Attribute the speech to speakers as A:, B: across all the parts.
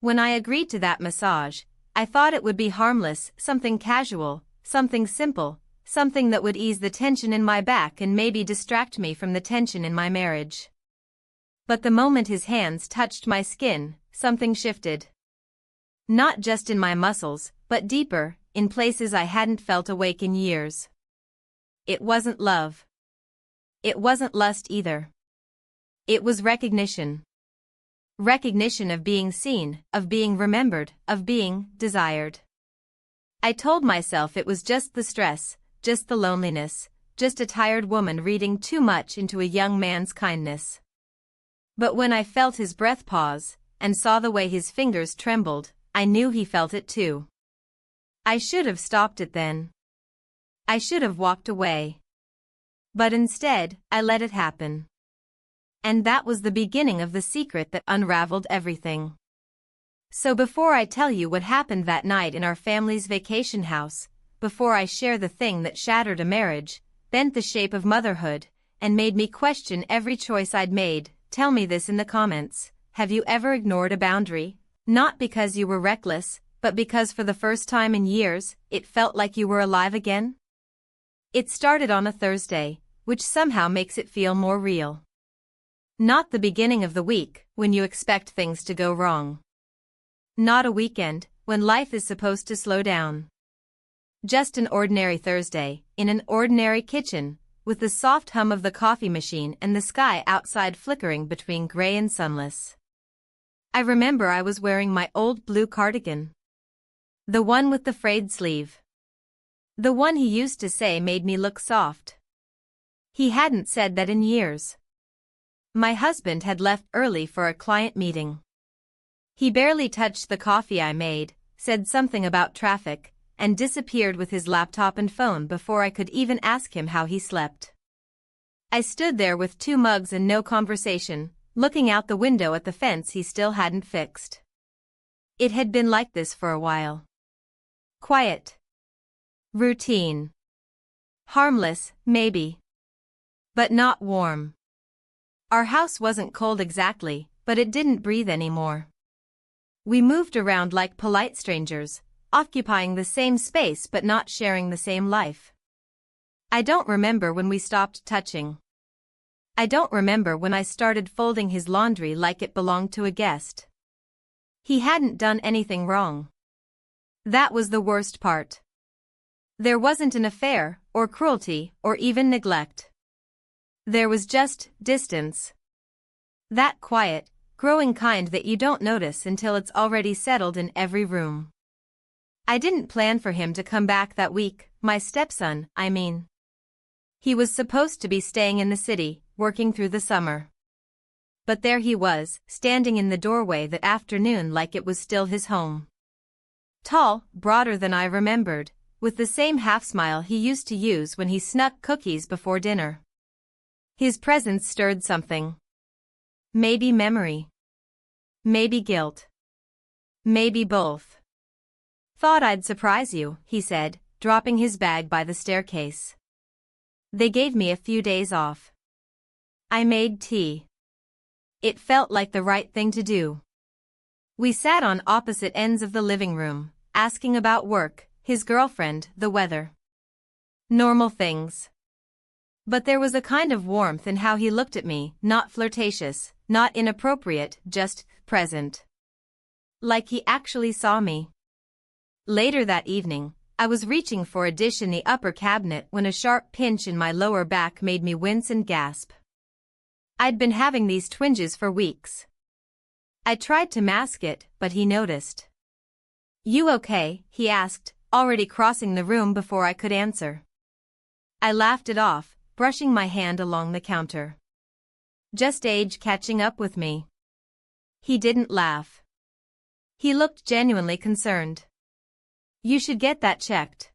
A: When I agreed to that massage, I thought it would be harmless, something casual, something simple, something that would ease the tension in my back and maybe distract me from the tension in my marriage. But the moment his hands touched my skin, something shifted. Not just in my muscles, but deeper, in places I hadn't felt awake in years. It wasn't love. It wasn't lust either. It was recognition. Recognition of being seen, of being remembered, of being desired. I told myself it was just the stress, just the loneliness, just a tired woman reading too much into a young man's kindness. But when I felt his breath pause, and saw the way his fingers trembled, I knew he felt it too. I should have stopped it then. I should have walked away. But instead, I let it happen. And that was the beginning of the secret that unraveled everything. So before I tell you what happened that night in our family's vacation house, before I share the thing that shattered a marriage, bent the shape of motherhood, and made me question every choice I'd made, tell me this in the comments. Have you ever ignored a boundary? Not because you were reckless, but because for the first time in years, it felt like you were alive again? It started on a Thursday, which somehow makes it feel more real. Not the beginning of the week, when you expect things to go wrong. Not a weekend, when life is supposed to slow down. Just an ordinary Thursday, in an ordinary kitchen, with the soft hum of the coffee machine and the sky outside flickering between gray and sunless. I remember I was wearing my old blue cardigan. The one with the frayed sleeve. The one he used to say made me look soft. He hadn't said that in years. My husband had left early for a client meeting. He barely touched the coffee I made, said something about traffic, and disappeared with his laptop and phone before I could even ask him how he slept. I stood there with 2 mugs and no conversation, looking out the window at the fence he still hadn't fixed. It had been like this for a while. Quiet. Routine. Harmless, maybe. But not warm. Our house wasn't cold exactly, but it didn't breathe anymore. We moved around like polite strangers, occupying the same space but not sharing the same life. I don't remember when we stopped touching. I don't remember when I started folding his laundry like it belonged to a guest. He hadn't done anything wrong. That was the worst part. There wasn't an affair, or cruelty, or even neglect. There was just distance. That quiet, growing kind that you don't notice until it's already settled in every room. I didn't plan for him to come back that week, my stepson, I mean. He was supposed to be staying in the city, working through the summer. But there he was, standing in the doorway that afternoon like it was still his home. Tall, broader than I remembered, with the same half-smile he used to use when he snuck cookies before dinner. His presence stirred something. Maybe memory. Maybe guilt. Maybe both. Thought I'd surprise you, he said, dropping his bag by the staircase. They gave me a few days off. I made tea. It felt like the right thing to do. We sat on opposite ends of the living room, asking about work, his girlfriend, the weather. Normal things. But there was a kind of warmth in how he looked at me, not flirtatious, not inappropriate, just present. Like he actually saw me. Later that evening, I was reaching for a dish in the upper cabinet when a sharp pinch in my lower back made me wince and gasp. I'd been having these twinges for weeks. I tried to mask it, but he noticed. "You okay?" he asked, already crossing the room before I could answer. I laughed it off, brushing my hand along the counter. Just age catching up with me. He didn't laugh. He looked genuinely concerned. "You should get that checked."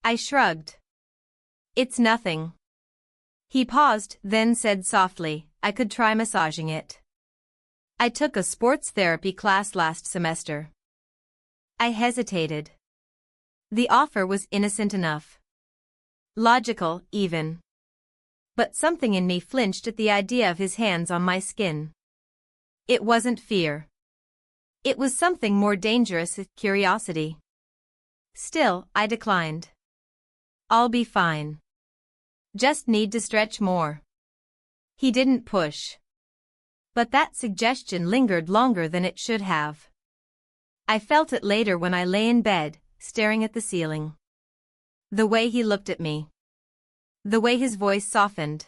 A: I shrugged. "It's nothing." He paused, then said softly, "I could try massaging it. I took a sports therapy class last semester." I hesitated. The offer was innocent enough. Logical, even. But something in me flinched at the idea of his hands on my skin. It wasn't fear. It was something more dangerous, curiosity. Still, I declined. I'll be fine. Just need to stretch more. He didn't push. But that suggestion lingered longer than it should have. I felt it later when I lay in bed, staring at the ceiling. The way he looked at me. The way his voice softened.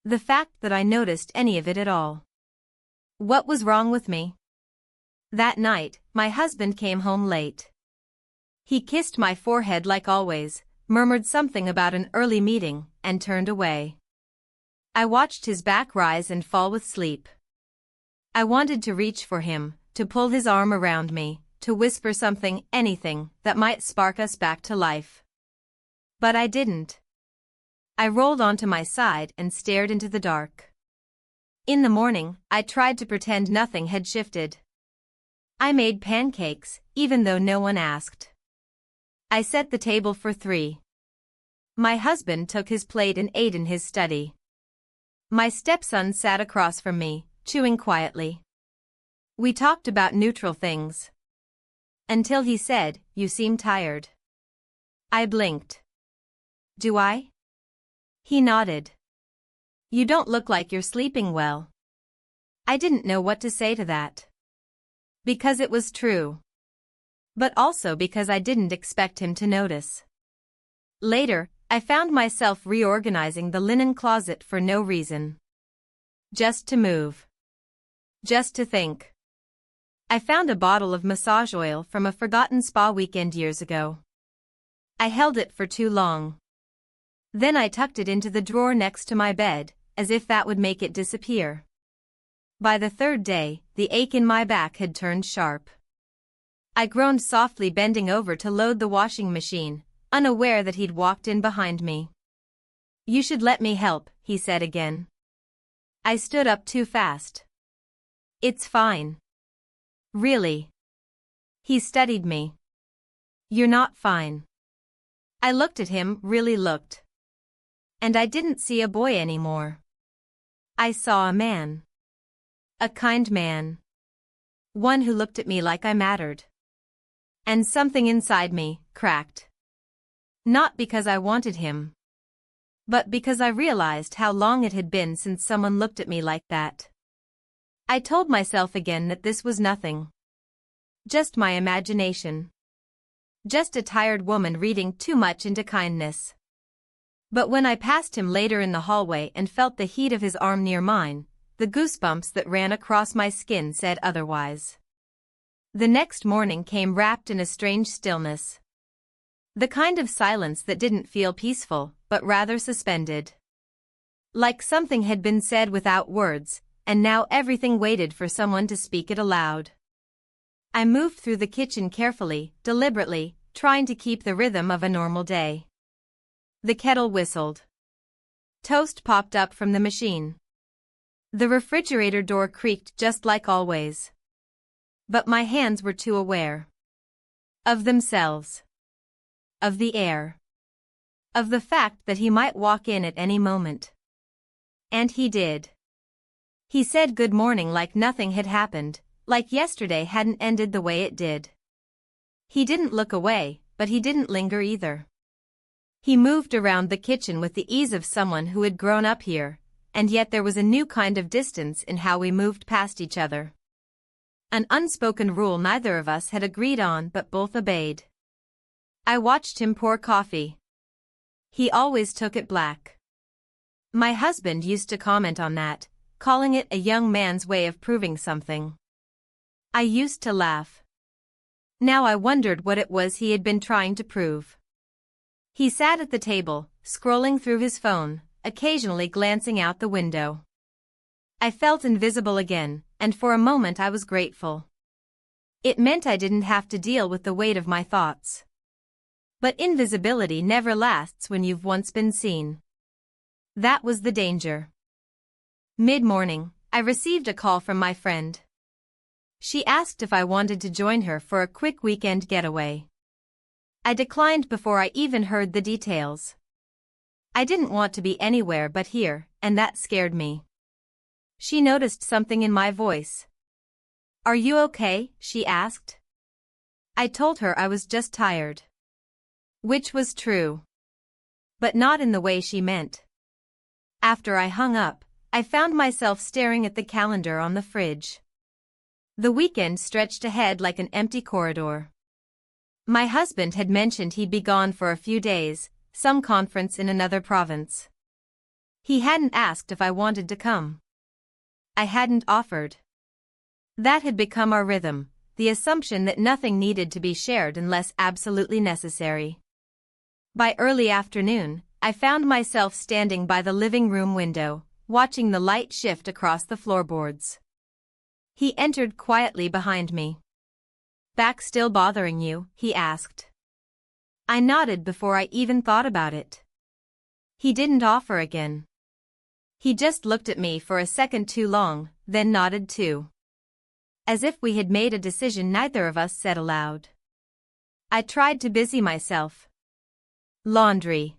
A: The fact that I noticed any of it at all. What was wrong with me? That night, my husband came home late. He kissed my forehead like always, murmured something about an early meeting, and turned away. I watched his back rise and fall with sleep. I wanted to reach for him, to pull his arm around me, to whisper something, anything, that might spark us back to life. But I didn't. I rolled onto my side and stared into the dark. In the morning, I tried to pretend nothing had shifted. I made pancakes, even though no one asked. I set the table for 3. My husband took his plate and ate in his study. My stepson sat across from me, chewing quietly. We talked about neutral things. Until he said, "You seem tired." I blinked. "Do I?" He nodded. "You don't look like you're sleeping well." I didn't know what to say to that. Because it was true. But also because I didn't expect him to notice. Later, I found myself reorganizing the linen closet for no reason. Just to move. Just to think. I found a bottle of massage oil from a forgotten spa weekend years ago. I held it for too long. Then I tucked it into the drawer next to my bed, as if that would make it disappear. By the 3rd day, the ache in my back had turned sharp. I groaned softly, bending over to load the washing machine, unaware that he'd walked in behind me. "You should let me help," he said again. I stood up too fast. "It's fine." "Really?" He studied me. "You're not fine." I looked at him, really looked. And I didn't see a boy anymore. I saw a man. A kind man. One who looked at me like I mattered. And something inside me cracked. Not because I wanted him. But because I realized how long it had been since someone looked at me like that. I told myself again that this was nothing. Just my imagination. Just a tired woman reading too much into kindness. But when I passed him later in the hallway and felt the heat of his arm near mine, the goosebumps that ran across my skin said otherwise. The next morning came wrapped in a strange stillness. The kind of silence that didn't feel peaceful, but rather suspended. Like something had been said without words, and now everything waited for someone to speak it aloud. I moved through the kitchen carefully, deliberately, trying to keep the rhythm of a normal day. The kettle whistled. Toast popped up from the machine. The refrigerator door creaked just like always. But my hands were too aware. Of themselves. Of the air. Of the fact that he might walk in at any moment. And he did. He said good morning like nothing had happened, like yesterday hadn't ended the way it did. He didn't look away, but he didn't linger either. He moved around the kitchen with the ease of someone who had grown up here, and yet there was a new kind of distance in how we moved past each other. An unspoken rule neither of us had agreed on but both obeyed. I watched him pour coffee. He always took it black. My husband used to comment on that, calling it a young man's way of proving something. I used to laugh. Now I wondered what it was he had been trying to prove. He sat at the table, scrolling through his phone, occasionally glancing out the window. I felt invisible again, and for a moment I was grateful. It meant I didn't have to deal with the weight of my thoughts. But invisibility never lasts when you've once been seen. That was the danger. Mid-morning, I received a call from my friend. She asked if I wanted to join her for a quick weekend getaway. I declined before I even heard the details. I didn't want to be anywhere but here, and that scared me. She noticed something in my voice. Are you okay? She asked. I told her I was just tired. Which was true. But not in the way she meant. After I hung up, I found myself staring at the calendar on the fridge. The weekend stretched ahead like an empty corridor. My husband had mentioned he'd be gone for a few days, some conference in another province. He hadn't asked if I wanted to come. I hadn't offered. That had become our rhythm, the assumption that nothing needed to be shared unless absolutely necessary. By early afternoon, I found myself standing by the living room window, watching the light shift across the floorboards. He entered quietly behind me. Back still bothering you? He asked. I nodded before I even thought about it. He didn't offer again. He just looked at me for a second too long, then nodded too. As if we had made a decision neither of us said aloud. I tried to busy myself. Laundry.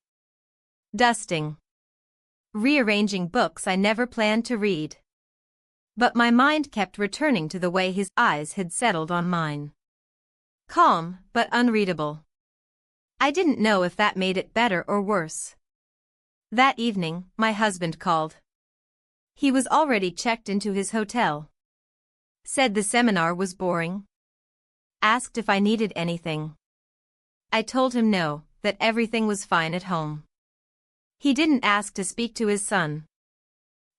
A: Dusting. Rearranging books I never planned to read. But my mind kept returning to the way his eyes had settled on mine. Calm, but unreadable. I didn't know if that made it better or worse. That evening, my husband called. He was already checked into his hotel. Said the seminar was boring. Asked if I needed anything. I told him no, that everything was fine at home. He didn't ask to speak to his son.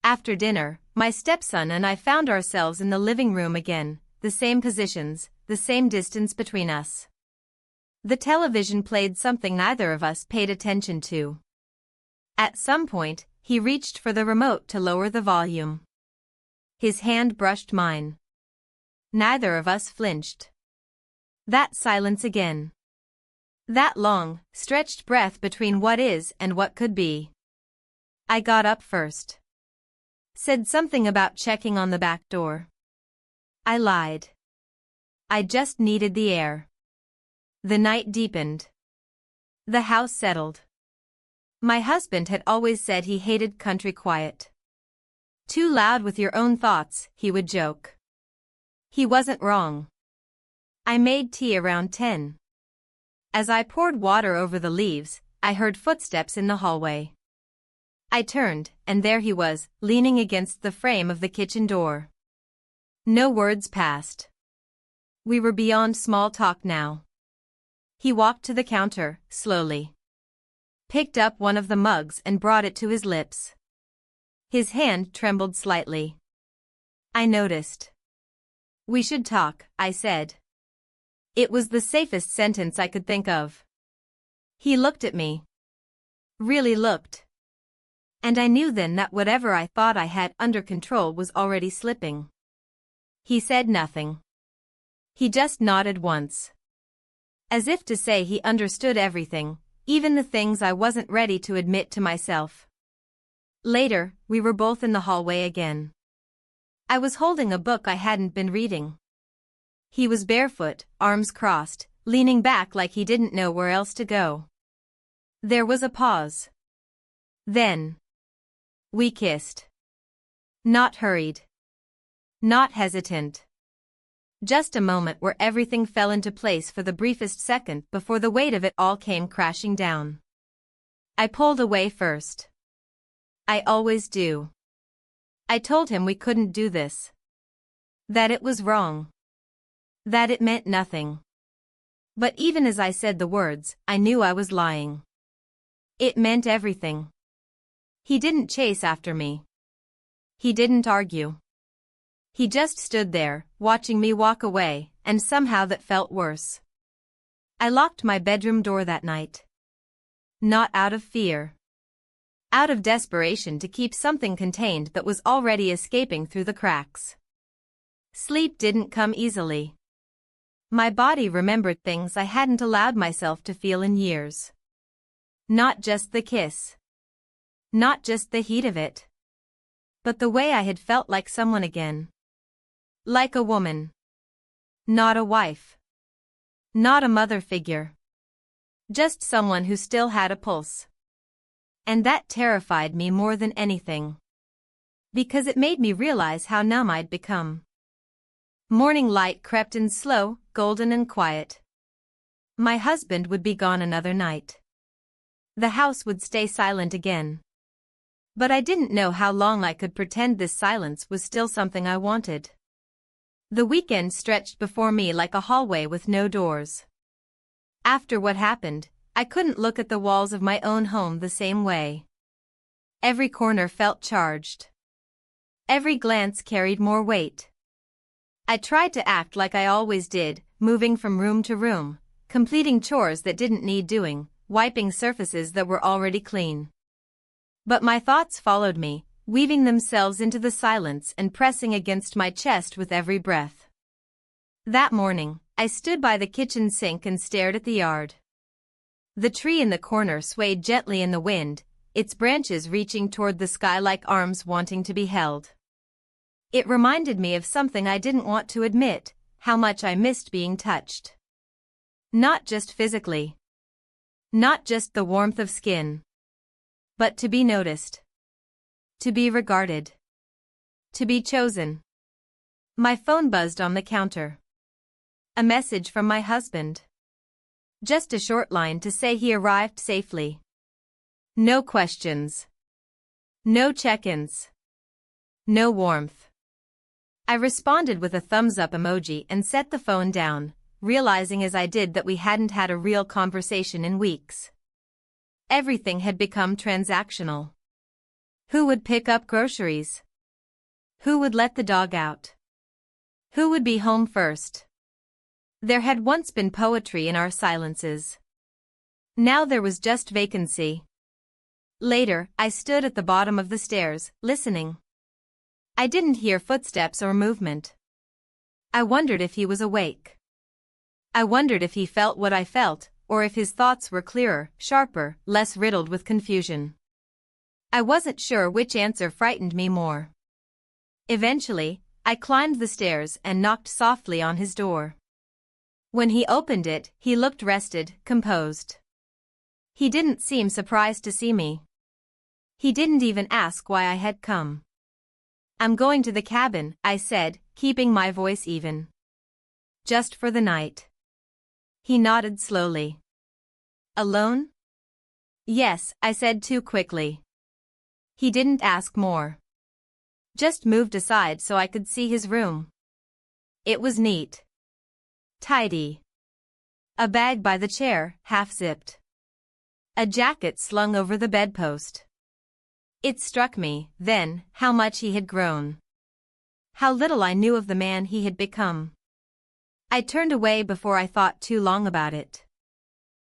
A: After dinner, my stepson and I found ourselves in the living room again, the same positions, the same distance between us. The television played something neither of us paid attention to. At some point, he reached for the remote to lower the volume. His hand brushed mine. Neither of us flinched. That silence again. That long, stretched breath between what is and what could be. I got up first. Said something about checking on the back door. I lied. I just needed the air. The night deepened. The house settled. My husband had always said he hated country quiet. Too loud with your own thoughts, he would joke. He wasn't wrong. I made tea around 10. As I poured water over the leaves, I heard footsteps in the hallway. I turned, and there he was, leaning against the frame of the kitchen door. No words passed. We were beyond small talk now. He walked to the counter, slowly. Picked up one of the mugs and brought it to his lips. His hand trembled slightly. I noticed. We should talk, I said. It was the safest sentence I could think of. He looked at me. Really looked. And I knew then that whatever I thought I had under control was already slipping. He said nothing. He just nodded once. As if to say he understood everything, even the things I wasn't ready to admit to myself. Later, we were both in the hallway again. I was holding a book I hadn't been reading. He was barefoot, arms crossed, leaning back like he didn't know where else to go. There was a pause. Then we kissed. Not hurried. Not hesitant. Just a moment where everything fell into place for the briefest second before the weight of it all came crashing down. I pulled away first. I always do. I told him we couldn't do this. That it was wrong. That it meant nothing. But even as I said the words, I knew I was lying. It meant everything. He didn't chase after me. He didn't argue. He just stood there, watching me walk away, and somehow that felt worse. I locked my bedroom door that night. Not out of fear. Out of desperation to keep something contained that was already escaping through the cracks. Sleep didn't come easily. My body remembered things I hadn't allowed myself to feel in years. Not just the kiss. Not just the heat of it. But the way I had felt like someone again. Like a woman. Not a wife. Not a mother figure. Just someone who still had a pulse. And that terrified me more than anything. Because it made me realize how numb I'd become. Morning light crept in slow, golden and quiet. My husband would be gone another night. The house would stay silent again. But I didn't know how long I could pretend this silence was still something I wanted. The weekend stretched before me like a hallway with no doors. After what happened, I couldn't look at the walls of my own home the same way. Every corner felt charged. Every glance carried more weight. I tried to act like I always did, moving from room to room, completing chores that didn't need doing, wiping surfaces that were already clean. But my thoughts followed me, weaving themselves into the silence and pressing against my chest with every breath. That morning, I stood by the kitchen sink and stared at the yard. The tree in the corner swayed gently in the wind, its branches reaching toward the sky like arms wanting to be held. It reminded me of something I didn't want to admit, how much I missed being touched. Not just physically. Not just the warmth of skin. But to be noticed. To be regarded. To be chosen. My phone buzzed on the counter. A message from my husband. Just a short line to say he arrived safely. No questions. No check-ins. No warmth. I responded with a thumbs-up emoji and set the phone down, realizing as I did that we hadn't had a real conversation in weeks. Everything had become transactional. Who would pick up groceries? Who would let the dog out? Who would be home first? There had once been poetry in our silences. Now there was just vacancy. Later, I stood at the bottom of the stairs, listening. I didn't hear footsteps or movement. I wondered if he was awake. I wondered if he felt what I felt, or if his thoughts were clearer, sharper, less riddled with confusion. I wasn't sure which answer frightened me more. Eventually, I climbed the stairs and knocked softly on his door. When he opened it, he looked rested, composed. He didn't seem surprised to see me. He didn't even ask why I had come. I'm going to the cabin, I said, keeping my voice even. Just for the night. He nodded slowly. Alone? Yes, I said too quickly. He didn't ask more. Just moved aside so I could see his room. It was neat. Tidy. A bag by the chair, half-zipped. A jacket slung over the bedpost. It struck me, then, how much he had grown. How little I knew of the man he had become. I turned away before I thought too long about it.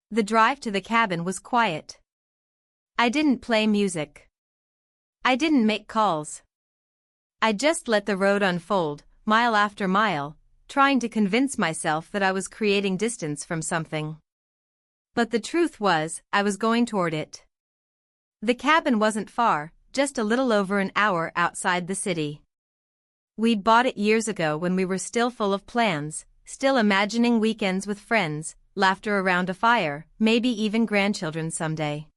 A: The drive to the cabin was quiet. I didn't play music. I didn't make calls. I just let the road unfold, mile after mile, trying to convince myself that I was creating distance from something. But the truth was, I was going toward it. The cabin wasn't far, just a little over an hour outside the city. We'd bought it years ago when we were still full of plans, still imagining weekends with friends, laughter around a fire, maybe even grandchildren someday.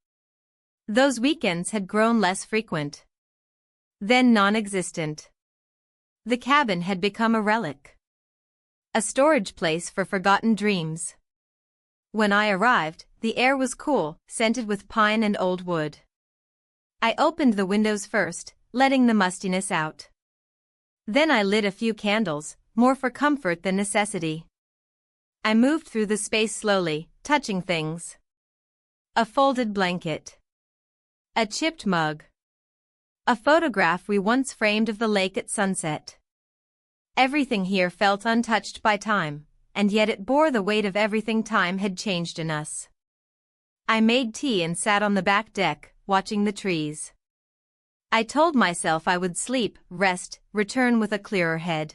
A: Those weekends had grown less frequent. Then non-existent. The cabin had become a relic. A storage place for forgotten dreams. When I arrived, the air was cool, scented with pine and old wood. I opened the windows first, letting the mustiness out. Then I lit a few candles, more for comfort than necessity. I moved through the space slowly, touching things. A folded blanket. A chipped mug. A photograph we once framed of the lake at sunset. Everything here felt untouched by time, and yet it bore the weight of everything time had changed in us. I made tea and sat on the back deck, watching the trees. I told myself I would sleep, rest, return with a clearer head.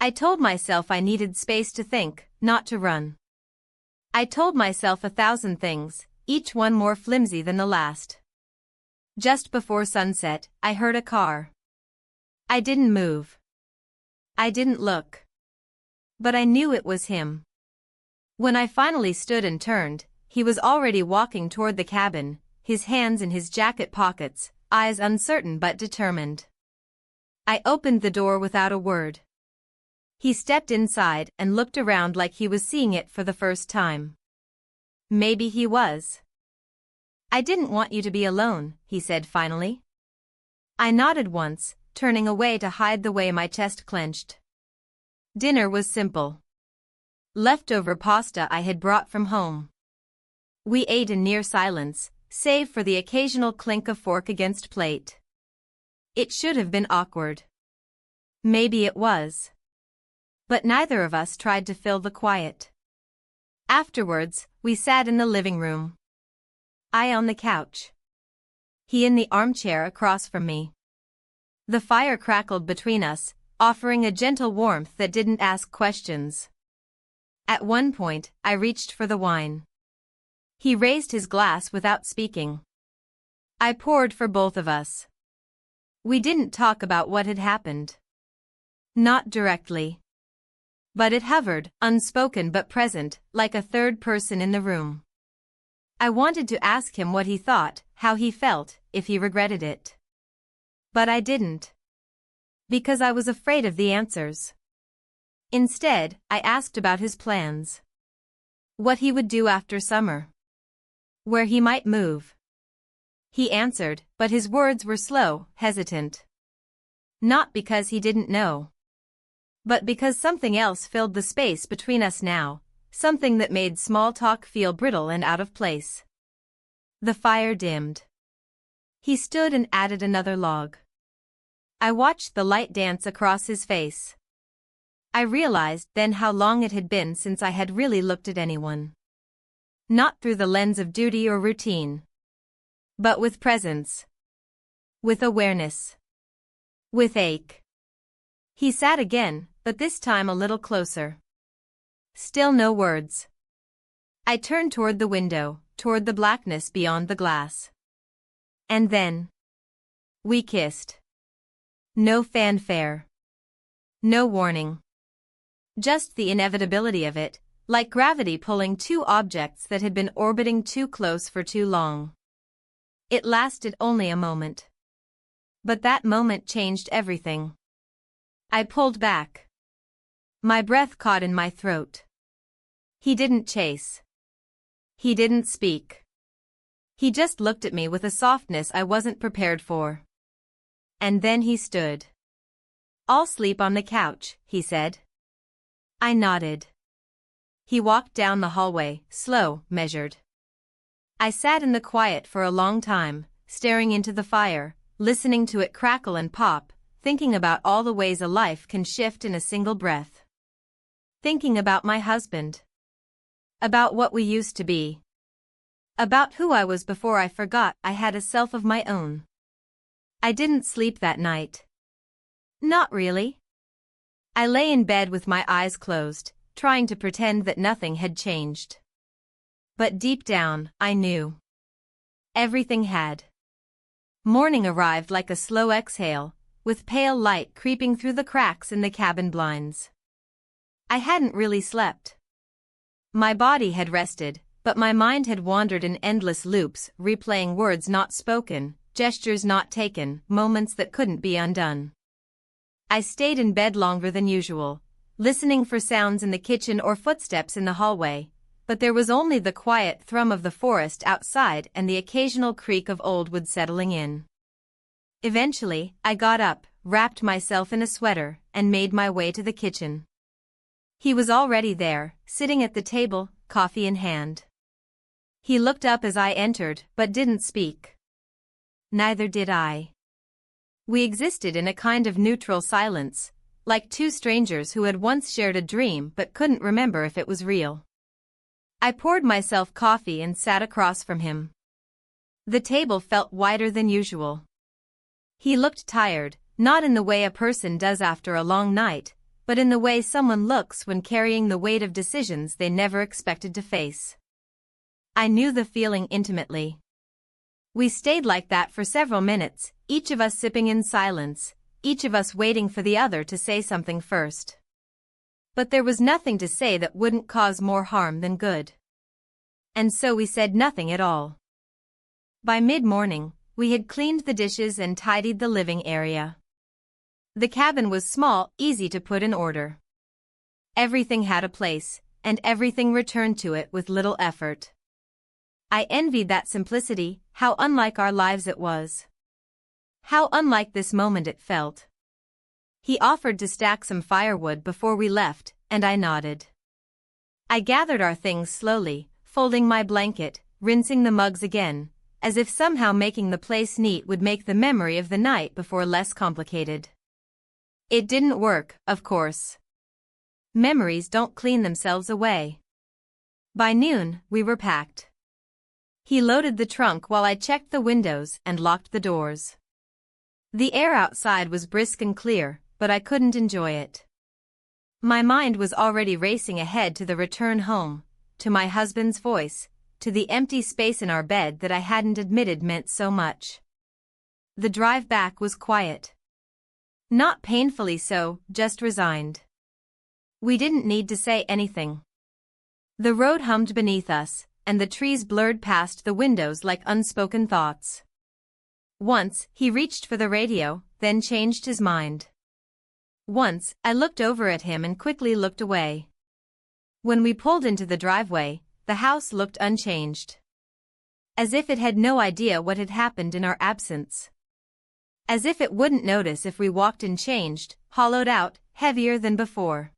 A: I told myself I needed space to think, not to run. I told myself 1,000 things, each one more flimsy than the last. Just before sunset, I heard a car. I didn't move. I didn't look. But I knew it was him. When I finally stood and turned, he was already walking toward the cabin, his hands in his jacket pockets, eyes uncertain but determined. I opened the door without a word. He stepped inside and looked around like he was seeing it for the first time. Maybe he was. "I didn't want you to be alone," he said finally. I nodded once, turning away to hide the way my chest clenched. Dinner was simple. Leftover pasta I had brought from home. We ate in near silence, save for the occasional clink of fork against plate. It should have been awkward. Maybe it was. But neither of us tried to fill the quiet. Afterwards, we sat in the living room. I on the couch. He in the armchair across from me. The fire crackled between us, offering a gentle warmth that didn't ask questions. At one point, I reached for the wine. He raised his glass without speaking. I poured for both of us. We didn't talk about what had happened. Not directly. But it hovered, unspoken but present, like a third person in the room. I wanted to ask him what he thought, how he felt, if he regretted it. But I didn't. Because I was afraid of the answers. Instead, I asked about his plans. What he would do after summer. Where he might move. He answered, but his words were slow, hesitant. Not because he didn't know. But because something else filled the space between us now, something that made small talk feel brittle and out of place. The fire dimmed. He stood and added another log. I watched the light dance across his face. I realized then how long it had been since I had really looked at anyone. Not through the lens of duty or routine. But with presence. With awareness. With ache. He sat again, but this time a little closer. Still no words. I turned toward the window, toward the blackness beyond the glass. And then. We kissed. No fanfare. No warning. Just the inevitability of it, like gravity pulling two objects that had been orbiting too close for too long. It lasted only a moment. But that moment changed everything. I pulled back. My breath caught in my throat. He didn't chase. He didn't speak. He just looked at me with a softness I wasn't prepared for. And then he stood. "I'll sleep on the couch," he said. I nodded. He walked down the hallway, slow, measured. I sat in the quiet for a long time, staring into the fire, listening to it crackle and pop, thinking about all the ways a life can shift in a single breath. Thinking about my husband. About what we used to be. About who I was before I forgot I had a self of my own. I didn't sleep that night. Not really. I lay in bed with my eyes closed, trying to pretend that nothing had changed. But deep down, I knew. Everything had. Morning arrived like a slow exhale, with pale light creeping through the cracks in the cabin blinds. I hadn't really slept. My body had rested, but my mind had wandered in endless loops, replaying words not spoken, gestures not taken, moments that couldn't be undone. I stayed in bed longer than usual, listening for sounds in the kitchen or footsteps in the hallway, but there was only the quiet thrum of the forest outside and the occasional creak of old wood settling in. Eventually, I got up, wrapped myself in a sweater, and made my way to the kitchen. He was already there, sitting at the table, coffee in hand. He looked up as I entered, but didn't speak. Neither did I. We existed in a kind of neutral silence, like two strangers who had once shared a dream but couldn't remember if it was real. I poured myself coffee and sat across from him. The table felt wider than usual. He looked tired, not in the way a person does after a long night, but in the way someone looks when carrying the weight of decisions they never expected to face. I knew the feeling intimately. We stayed like that for several minutes, each of us sipping in silence, each of us waiting for the other to say something first. But there was nothing to say that wouldn't cause more harm than good. And so we said nothing at all. By mid-morning, we had cleaned the dishes and tidied the living area. The cabin was small, easy to put in order. Everything had a place, and everything returned to it with little effort. I envied that simplicity, how unlike our lives it was. How unlike this moment it felt. He offered to stack some firewood before we left, and I nodded. I gathered our things slowly, folding my blanket, rinsing the mugs again, as if somehow making the place neat would make the memory of the night before less complicated. It didn't work, of course. Memories don't clean themselves away. By noon, we were packed. He loaded the trunk while I checked the windows and locked the doors. The air outside was brisk and clear, but I couldn't enjoy it. My mind was already racing ahead to the return home, to my husband's voice, to the empty space in our bed that I hadn't admitted meant so much. The drive back was quiet. Not painfully so, just resigned. We didn't need to say anything. The road hummed beneath us, and the trees blurred past the windows like unspoken thoughts. Once, he reached for the radio, then changed his mind. Once, I looked over at him and quickly looked away. When we pulled into the driveway, the house looked unchanged. As if it had no idea what had happened in our absence. As if it wouldn't notice if we walked in changed, hollowed out, heavier than before.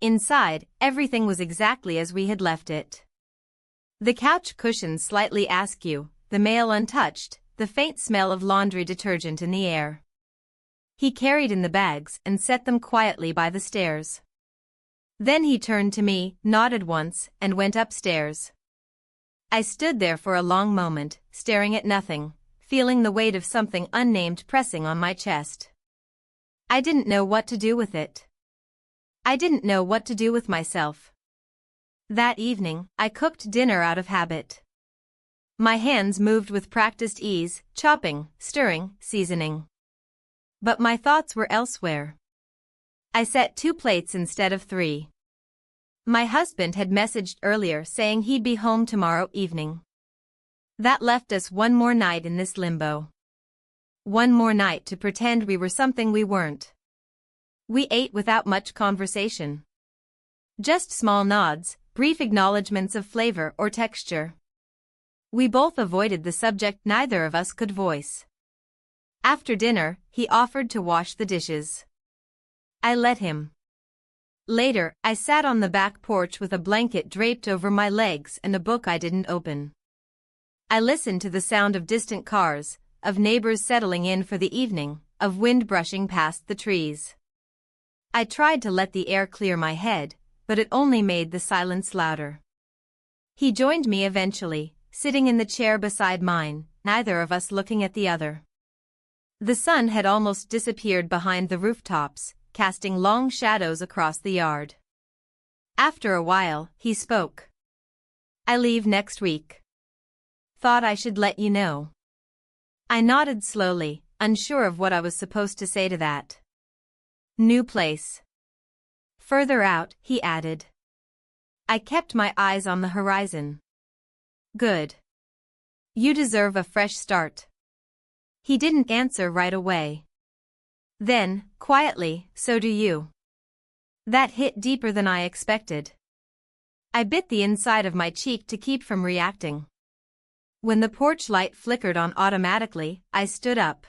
A: Inside, everything was exactly as we had left it. The couch cushions slightly askew, the mail untouched, the faint smell of laundry detergent in the air. He carried in the bags and set them quietly by the stairs. Then he turned to me, nodded once, and went upstairs. I stood there for a long moment, staring at nothing, feeling the weight of something unnamed pressing on my chest. I didn't know what to do with it. I didn't know what to do with myself. That evening, I cooked dinner out of habit. My hands moved with practiced ease, chopping, stirring, seasoning. But my thoughts were elsewhere. I set 2 plates instead of 3. My husband had messaged earlier saying he'd be home tomorrow evening. That left us one more night in this limbo. One more night to pretend we were something we weren't. We ate without much conversation. Just small nods, brief acknowledgments of flavor or texture. We both avoided the subject neither of us could voice. After dinner, he offered to wash the dishes. I let him. Later, I sat on the back porch with a blanket draped over my legs and a book I didn't open. I listened to the sound of distant cars, of neighbors settling in for the evening, of wind brushing past the trees. I tried to let the air clear my head, but it only made the silence louder. He joined me eventually, sitting in the chair beside mine, neither of us looking at the other. The sun had almost disappeared behind the rooftops, casting long shadows across the yard. After a while, he spoke. "I leave next week. Thought I should let you know." I nodded slowly, unsure of what I was supposed to say to that. "New place." "Further out," he added. I kept my eyes on the horizon. "Good. You deserve a fresh start." He didn't answer right away. Then, quietly, "So do you." That hit deeper than I expected. I bit the inside of my cheek to keep from reacting. When the porch light flickered on automatically, I stood up.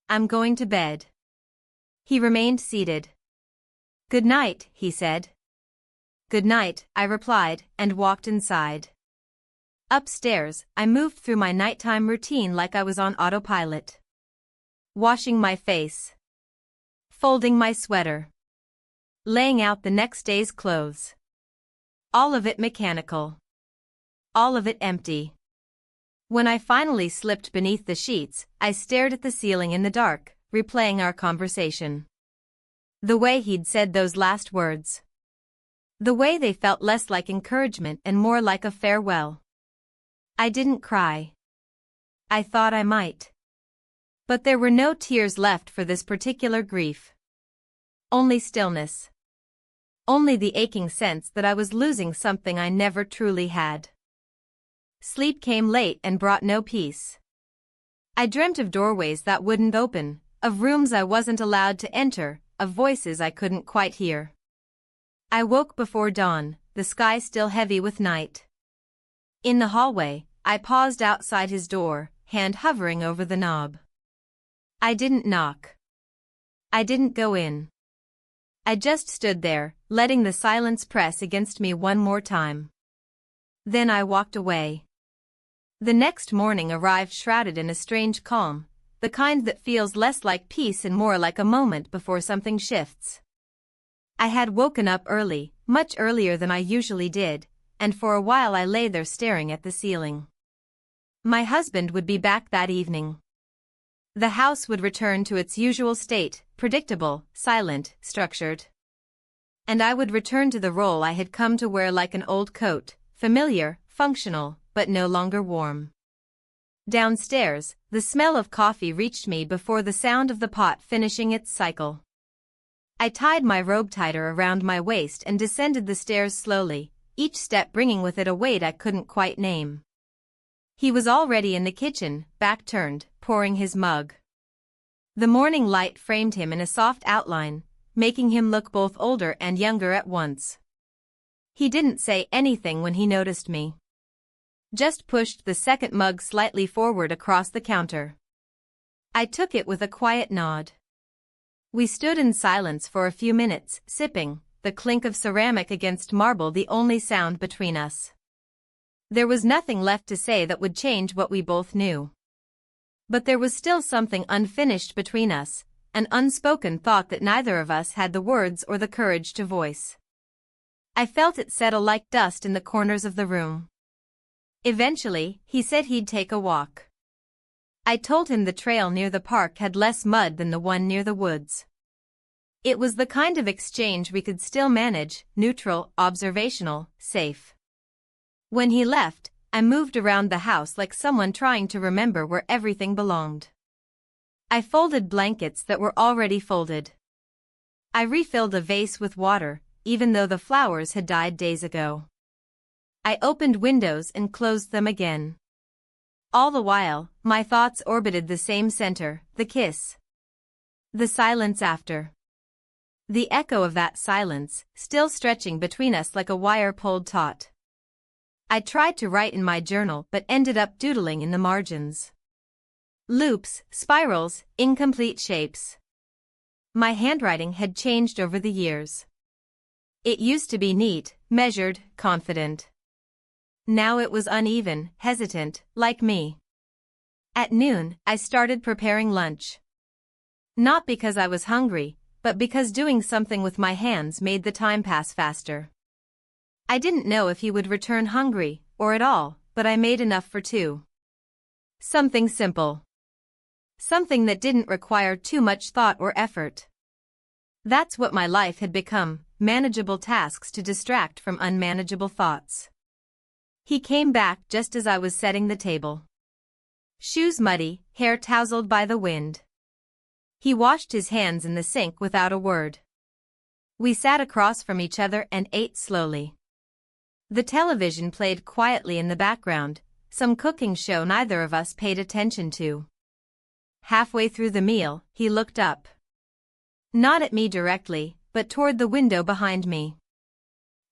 A: "I'm going to bed." He remained seated. "Good night," he said. "Good night," I replied, and walked inside. Upstairs, I moved through my nighttime routine like I was on autopilot. Washing my face. Folding my sweater. Laying out the next day's clothes. All of it mechanical. All of it empty. When I finally slipped beneath the sheets, I stared at the ceiling in the dark, replaying our conversation. The way he'd said those last words. The way they felt less like encouragement and more like a farewell. I didn't cry. I thought I might. But there were no tears left for this particular grief. Only stillness. Only the aching sense that I was losing something I never truly had. Sleep came late and brought no peace. I dreamt of doorways that wouldn't open, of rooms I wasn't allowed to enter, of voices I couldn't quite hear. I woke before dawn, the sky still heavy with night. In the hallway, I paused outside his door, hand hovering over the knob. I didn't knock. I didn't go in. I just stood there, letting the silence press against me one more time. Then I walked away. The next morning arrived shrouded in a strange calm, the kind that feels less like peace and more like a moment before something shifts. I had woken up early, much earlier than I usually did, and for a while I lay there staring at the ceiling. My husband would be back that evening. The house would return to its usual state, predictable, silent, structured. And I would return to the role I had come to wear like an old coat, familiar, functional, but no longer warm. Downstairs, the smell of coffee reached me before the sound of the pot finishing its cycle. I tied my robe tighter around my waist and descended the stairs slowly, each step bringing with it a weight I couldn't quite name. He was already in the kitchen, back turned, pouring his mug. The morning light framed him in a soft outline, making him look both older and younger at once. He didn't say anything when he noticed me. Just pushed the second mug slightly forward across the counter. I took it with a quiet nod. We stood in silence for a few minutes, sipping, the clink of ceramic against marble the only sound between us. There was nothing left to say that would change what we both knew. But there was still something unfinished between us, an unspoken thought that neither of us had the words or the courage to voice. I felt it settle like dust in the corners of the room. Eventually, he said he'd take a walk. I told him the trail near the park had less mud than the one near the woods. It was the kind of exchange we could still manage, neutral, observational, safe. When he left, I moved around the house like someone trying to remember where everything belonged. I folded blankets that were already folded. I refilled a vase with water, even though the flowers had died days ago. I opened windows and closed them again. All the while, my thoughts orbited the same center, the kiss. The silence after. The echo of that silence, still stretching between us like a wire pulled taut. I tried to write in my journal but ended up doodling in the margins. Loops, spirals, incomplete shapes. My handwriting had changed over the years. It used to be neat, measured, confident. Now it was uneven, hesitant, like me. At noon, I started preparing lunch. Not because I was hungry, but because doing something with my hands made the time pass faster. I didn't know if he would return hungry, or at all, but I made enough for two. Something simple. Something that didn't require too much thought or effort. That's what my life had become, manageable tasks to distract from unmanageable thoughts. He came back just as I was setting the table. Shoes muddy, hair tousled by the wind. He washed his hands in the sink without a word. We sat across from each other and ate slowly. The television played quietly in the background, some cooking show neither of us paid attention to. Halfway through the meal, he looked up. Not at me directly, but toward the window behind me.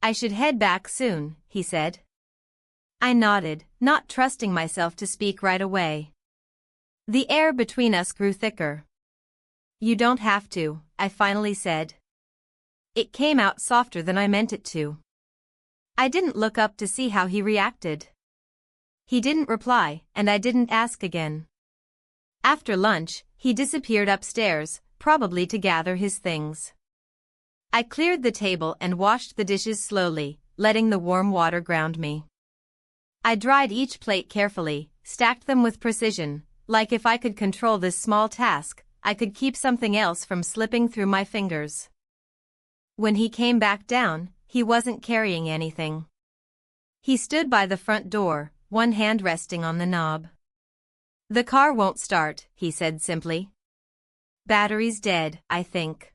A: I should head back soon, he said. I nodded, not trusting myself to speak right away. The air between us grew thicker. You don't have to, I finally said. It came out softer than I meant it to. I didn't look up to see how he reacted. He didn't reply, and I didn't ask again. After lunch, he disappeared upstairs, probably to gather his things. I cleared the table and washed the dishes slowly, letting the warm water ground me. I dried each plate carefully, stacked them with precision, like if I could control this small task, I could keep something else from slipping through my fingers. When he came back down, he wasn't carrying anything. He stood by the front door, one hand resting on the knob. The car won't start, he said simply. Battery's dead, I think.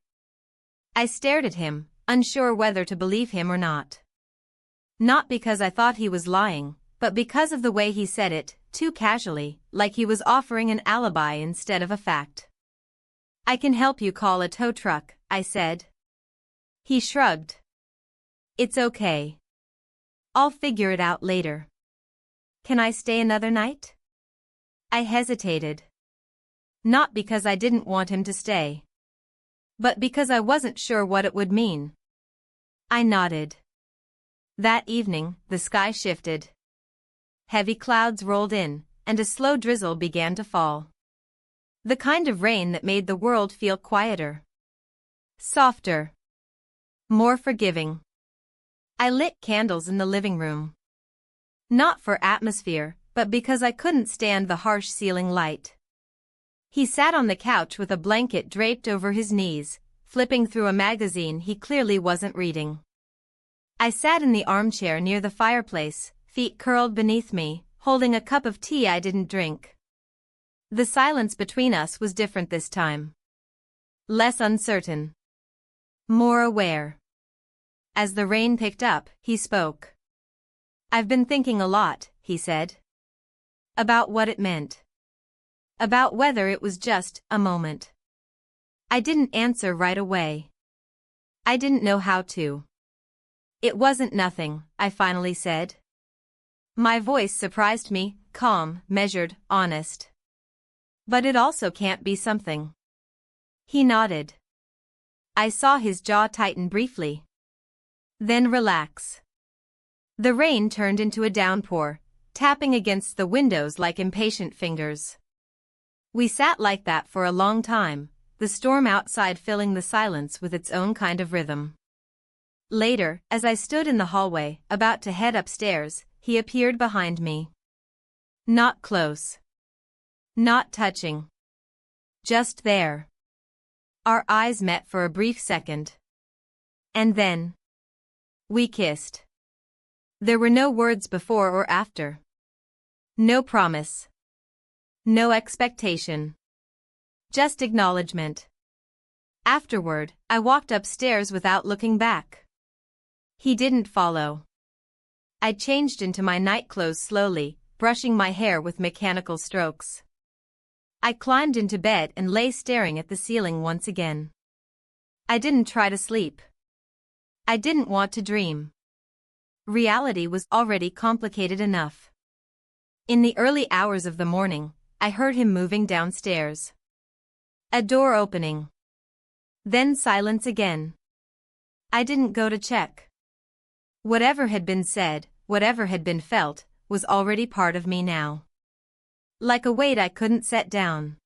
A: I stared at him, unsure whether to believe him or not. Not because I thought he was lying, but because of the way he said it, too casually, like he was offering an alibi instead of a fact. I can help you call a tow truck, I said. He shrugged. It's okay. I'll figure it out later. Can I stay another night? I hesitated. Not because I didn't want him to stay, but because I wasn't sure what it would mean. I nodded. That evening, the sky shifted. Heavy clouds rolled in, and a slow drizzle began to fall. The kind of rain that made the world feel quieter, softer, more forgiving. I lit candles in the living room. Not for atmosphere, but because I couldn't stand the harsh ceiling light. He sat on the couch with a blanket draped over his knees, flipping through a magazine he clearly wasn't reading. I sat in the armchair near the fireplace, feet curled beneath me, holding a cup of tea I didn't drink. The silence between us was different this time. Less uncertain. More aware. As the rain picked up, he spoke. I've been thinking a lot, he said. About what it meant. About whether it was just a moment. I didn't answer right away. I didn't know how to. It wasn't nothing, I finally said. My voice surprised me, calm, measured, honest. But it also can't be something. He nodded. I saw his jaw tighten briefly. Then relax. The rain turned into a downpour, tapping against the windows like impatient fingers. We sat like that for a long time, the storm outside filling the silence with its own kind of rhythm. Later, as I stood in the hallway, about to head upstairs, he appeared behind me. Not close. Not touching. Just there. Our eyes met for a brief second. And then we kissed. There were no words before or after. No promise. No expectation. Just acknowledgement. Afterward, I walked upstairs without looking back. He didn't follow. I changed into my nightclothes slowly, brushing my hair with mechanical strokes. I climbed into bed and lay staring at the ceiling once again. I didn't try to sleep. I didn't want to dream. Reality was already complicated enough. In the early hours of the morning, I heard him moving downstairs. A door opening. Then silence again. I didn't go to check. Whatever had been said, whatever had been felt, was already part of me now. Like a weight I couldn't set down.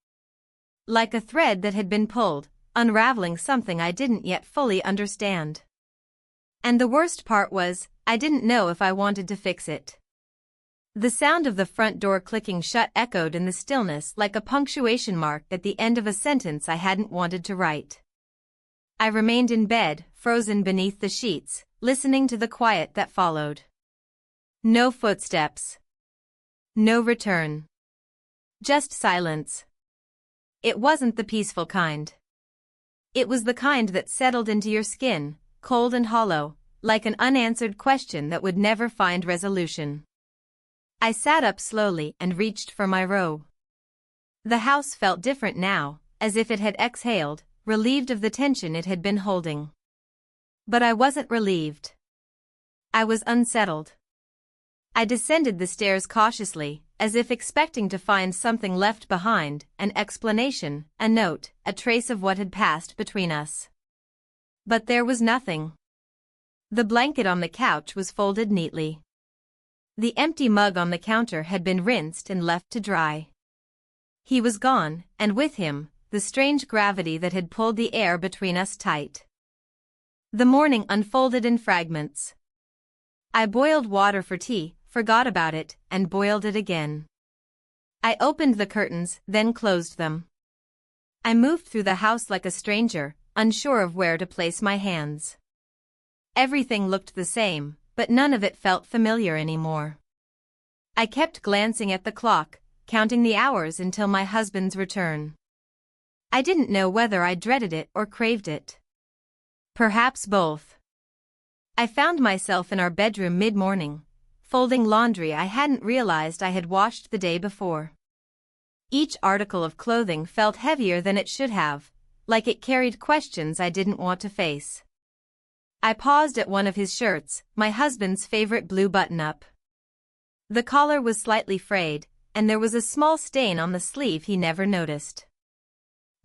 A: Like a thread that had been pulled, unraveling something I didn't yet fully understand. And the worst part was, I didn't know if I wanted to fix it. The sound of the front door clicking shut echoed in the stillness like a punctuation mark at the end of a sentence I hadn't wanted to write. I remained in bed, frozen beneath the sheets, listening to the quiet that followed. No footsteps. No return. Just silence. It wasn't the peaceful kind. It was the kind that settled into your skin, cold and hollow, like an unanswered question that would never find resolution. I sat up slowly and reached for my robe. The house felt different now, as if it had exhaled, relieved of the tension it had been holding. But I wasn't relieved. I was unsettled. I descended the stairs cautiously, as if expecting to find something left behind, an explanation, a note, a trace of what had passed between us. But there was nothing. The blanket on the couch was folded neatly. The empty mug on the counter had been rinsed and left to dry. He was gone, and with him, the strange gravity that had pulled the air between us tight. The morning unfolded in fragments. I boiled water for tea, forgot about it, and boiled it again. I opened the curtains, then closed them. I moved through the house like a stranger, unsure of where to place my hands. Everything looked the same, but none of it felt familiar anymore. I kept glancing at the clock, counting the hours until my husband's return. I didn't know whether I dreaded it or craved it. Perhaps both. I found myself in our bedroom mid-morning, folding laundry I hadn't realized I had washed the day before. Each article of clothing felt heavier than it should have, like it carried questions I didn't want to face. I paused at one of his shirts, my husband's favorite blue button-up. The collar was slightly frayed, and there was a small stain on the sleeve he never noticed.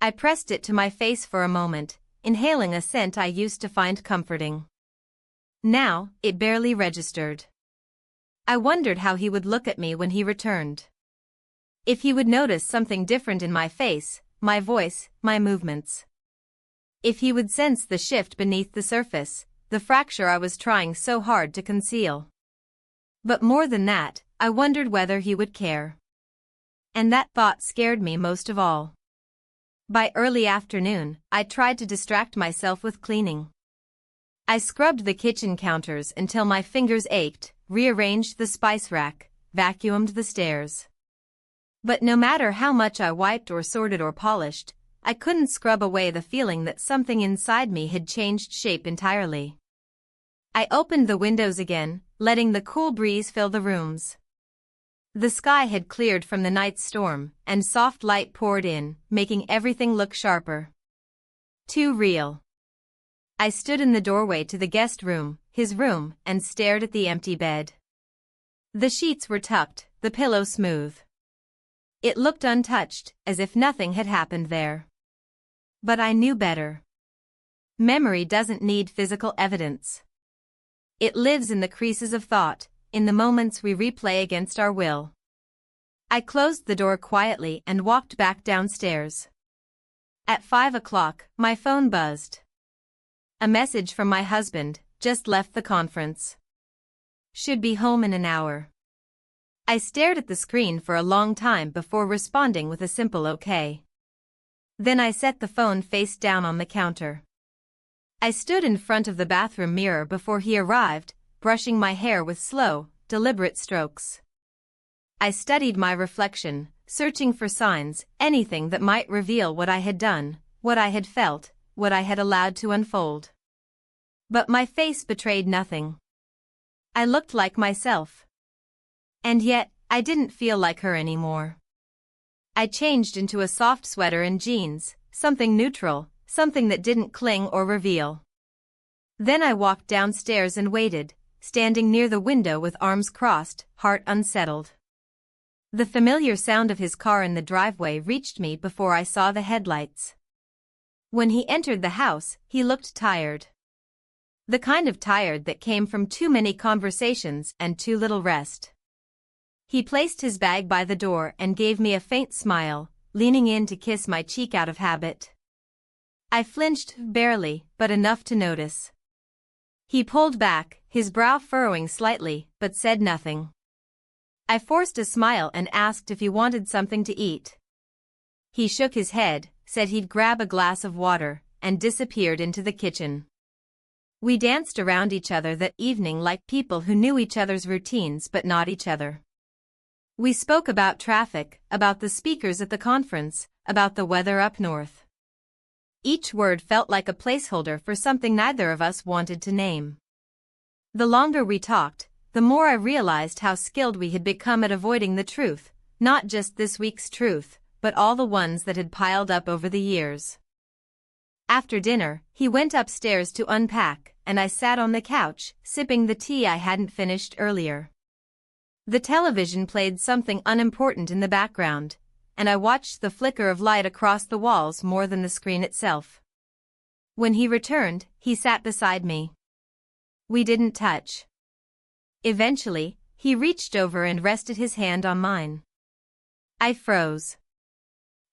A: I pressed it to my face for a moment, inhaling a scent I used to find comforting. Now, it barely registered. I wondered how he would look at me when he returned. If he would notice something different in my face, my voice, my movements. If he would sense the shift beneath the surface, the fracture I was trying so hard to conceal. But more than that, I wondered whether he would care. And that thought scared me most of all. By early afternoon, I tried to distract myself with cleaning. I scrubbed the kitchen counters until my fingers ached, rearranged the spice rack, vacuumed the stairs. But no matter how much I wiped or sorted or polished, I couldn't scrub away the feeling that something inside me had changed shape entirely. I opened the windows again, letting the cool breeze fill the rooms. The sky had cleared from the night's storm, and soft light poured in, making everything look sharper. Too real. I stood in the doorway to the guest room, his room, and stared at the empty bed. The sheets were tucked, the pillow smooth. It looked untouched, as if nothing had happened there. But I knew better. Memory doesn't need physical evidence. It lives in the creases of thought, in the moments we replay against our will. I closed the door quietly and walked back downstairs. At 5 o'clock, my phone buzzed. A message from my husband, just left the conference. Should be home in an hour. I stared at the screen for a long time before responding with a simple okay. Then I set the phone face down on the counter. I stood in front of the bathroom mirror before he arrived, brushing my hair with slow, deliberate strokes. I studied my reflection, searching for signs, anything that might reveal what I had done, what I had felt, what I had allowed to unfold. But my face betrayed nothing. I looked like myself. And yet, I didn't feel like her anymore. I changed into a soft sweater and jeans, something neutral, something that didn't cling or reveal. Then I walked downstairs and waited, standing near the window with arms crossed, heart unsettled. The familiar sound of his car in the driveway reached me before I saw the headlights. When he entered the house, he looked tired. The kind of tired that came from too many conversations and too little rest. He placed his bag by the door and gave me a faint smile, leaning in to kiss my cheek out of habit. I flinched, barely, but enough to notice. He pulled back, his brow furrowing slightly, but said nothing. I forced a smile and asked if he wanted something to eat. He shook his head, said he'd grab a glass of water, and disappeared into the kitchen. We danced around each other that evening like people who knew each other's routines but not each other. We spoke about traffic, about the speakers at the conference, about the weather up north. Each word felt like a placeholder for something neither of us wanted to name. The longer we talked, the more I realized how skilled we had become at avoiding the truth, not just this week's truth, but all the ones that had piled up over the years. After dinner, he went upstairs to unpack, and I sat on the couch, sipping the tea I hadn't finished earlier. The television played something unimportant in the background, and I watched the flicker of light across the walls more than the screen itself. When he returned, he sat beside me. We didn't touch. Eventually, he reached over and rested his hand on mine. I froze.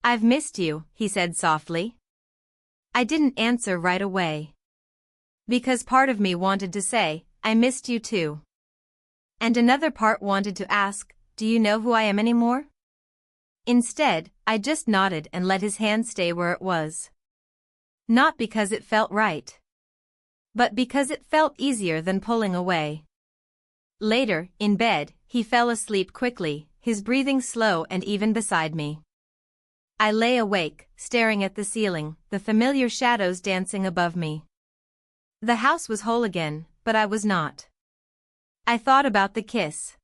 A: "I've missed you," he said softly. I didn't answer right away. Because part of me wanted to say, "I missed you too." And another part wanted to ask, "Do you know who I am anymore?" Instead, I just nodded and let his hand stay where it was. Not because it felt right, but because it felt easier than pulling away. Later, in bed, he fell asleep quickly, his breathing slow and even beside me. I lay awake, staring at the ceiling, the familiar shadows dancing above me. The house was whole again, but I was not. I thought about the kiss.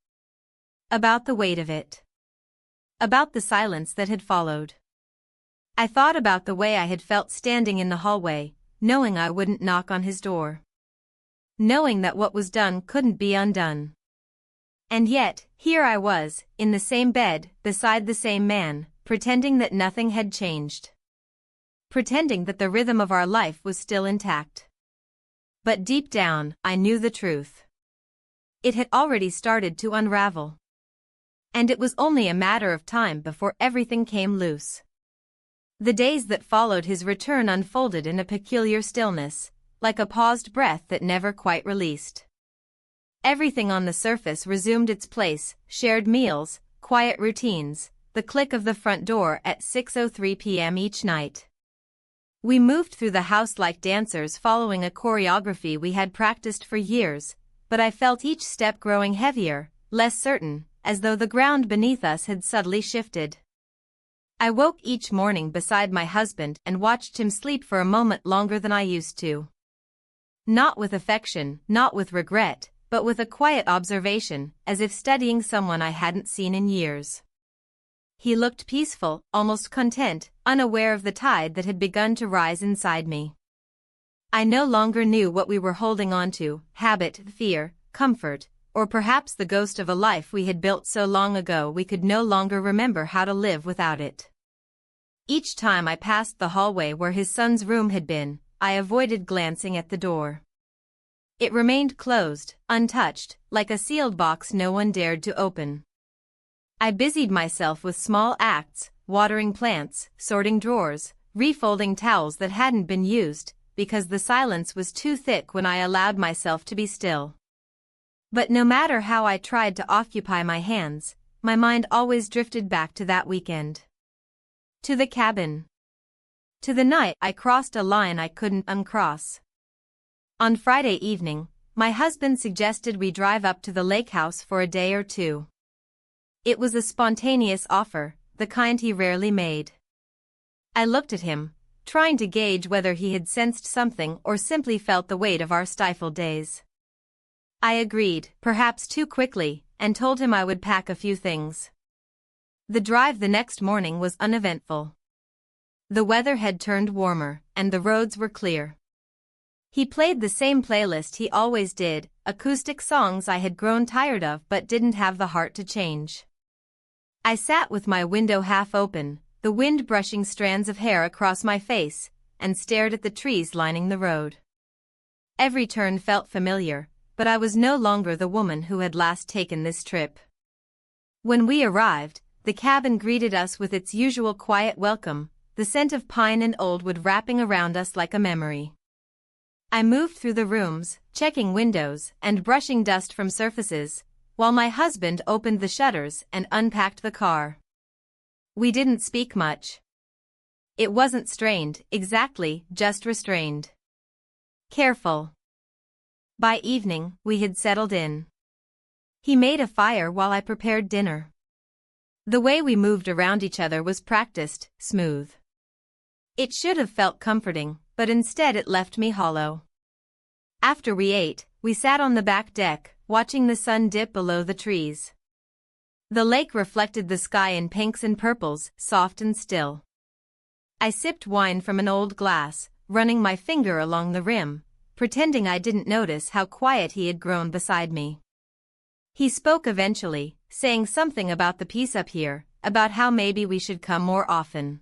A: About the weight of it. About the silence that had followed. I thought about the way I had felt standing in the hallway, knowing I wouldn't knock on his door. knowing that what was done couldn't be undone. And yet, here I was, in the same bed, beside the same man, pretending that nothing had changed. Pretending that the rhythm of our life was still intact. But deep down, I knew the truth. It had already started to unravel. And it was only a matter of time before everything came loose. The days that followed his return unfolded in a peculiar stillness, like a paused breath that never quite released. Everything on the surface resumed its place: shared meals, quiet routines, the click of the front door at 6:03 p.m. each night. We moved through the house like dancers following a choreography we had practiced for years, but I felt each step growing heavier, less certain, as though the ground beneath us had subtly shifted. I woke each morning beside my husband and watched him sleep for a moment longer than I used to. Not with affection, not with regret, but with a quiet observation, as if studying someone I hadn't seen in years. He looked peaceful, almost content, unaware of the tide that had begun to rise inside me. I no longer knew what we were holding on to: habit, fear, comfort, or perhaps the ghost of a life we had built so long ago we could no longer remember how to live without it. Each time I passed the hallway where his son's room had been, I avoided glancing at the door. It remained closed, untouched, like a sealed box no one dared to open. I busied myself with small acts: watering plants, sorting drawers, refolding towels that hadn't been used, because the silence was too thick when I allowed myself to be still. But no matter how I tried to occupy my hands, my mind always drifted back to that weekend. To the cabin. To the night I crossed a line I couldn't uncross. On Friday evening, my husband suggested we drive up to the lake house for a day or two. It was a spontaneous offer, the kind he rarely made. I looked at him, trying to gauge whether he had sensed something or simply felt the weight of our stifled days. I agreed, perhaps too quickly, and told him I would pack a few things. The drive the next morning was uneventful. The weather had turned warmer, and the roads were clear. He played the same playlist he always did, acoustic songs I had grown tired of but didn't have the heart to change. I sat with my window half open, the wind brushing strands of hair across my face, and stared at the trees lining the road. Every turn felt familiar, but I was no longer the woman who had last taken this trip. When we arrived, the cabin greeted us with its usual quiet welcome, the scent of pine and old wood wrapping around us like a memory. I moved through the rooms, checking windows and brushing dust from surfaces, while my husband opened the shutters and unpacked the car. We didn't speak much. It wasn't strained, exactly, just restrained. Careful. By evening, we had settled in. He made a fire while I prepared dinner. The way we moved around each other was practiced, smooth. It should have felt comforting, but instead it left me hollow. After we ate, we sat on the back deck, watching the sun dip below the trees. The lake reflected the sky in pinks and purples, soft and still. I sipped wine from an old glass, running my finger along the rim, pretending I didn't notice how quiet he had grown beside me. He spoke eventually, saying something about the peace up here, about how maybe we should come more often.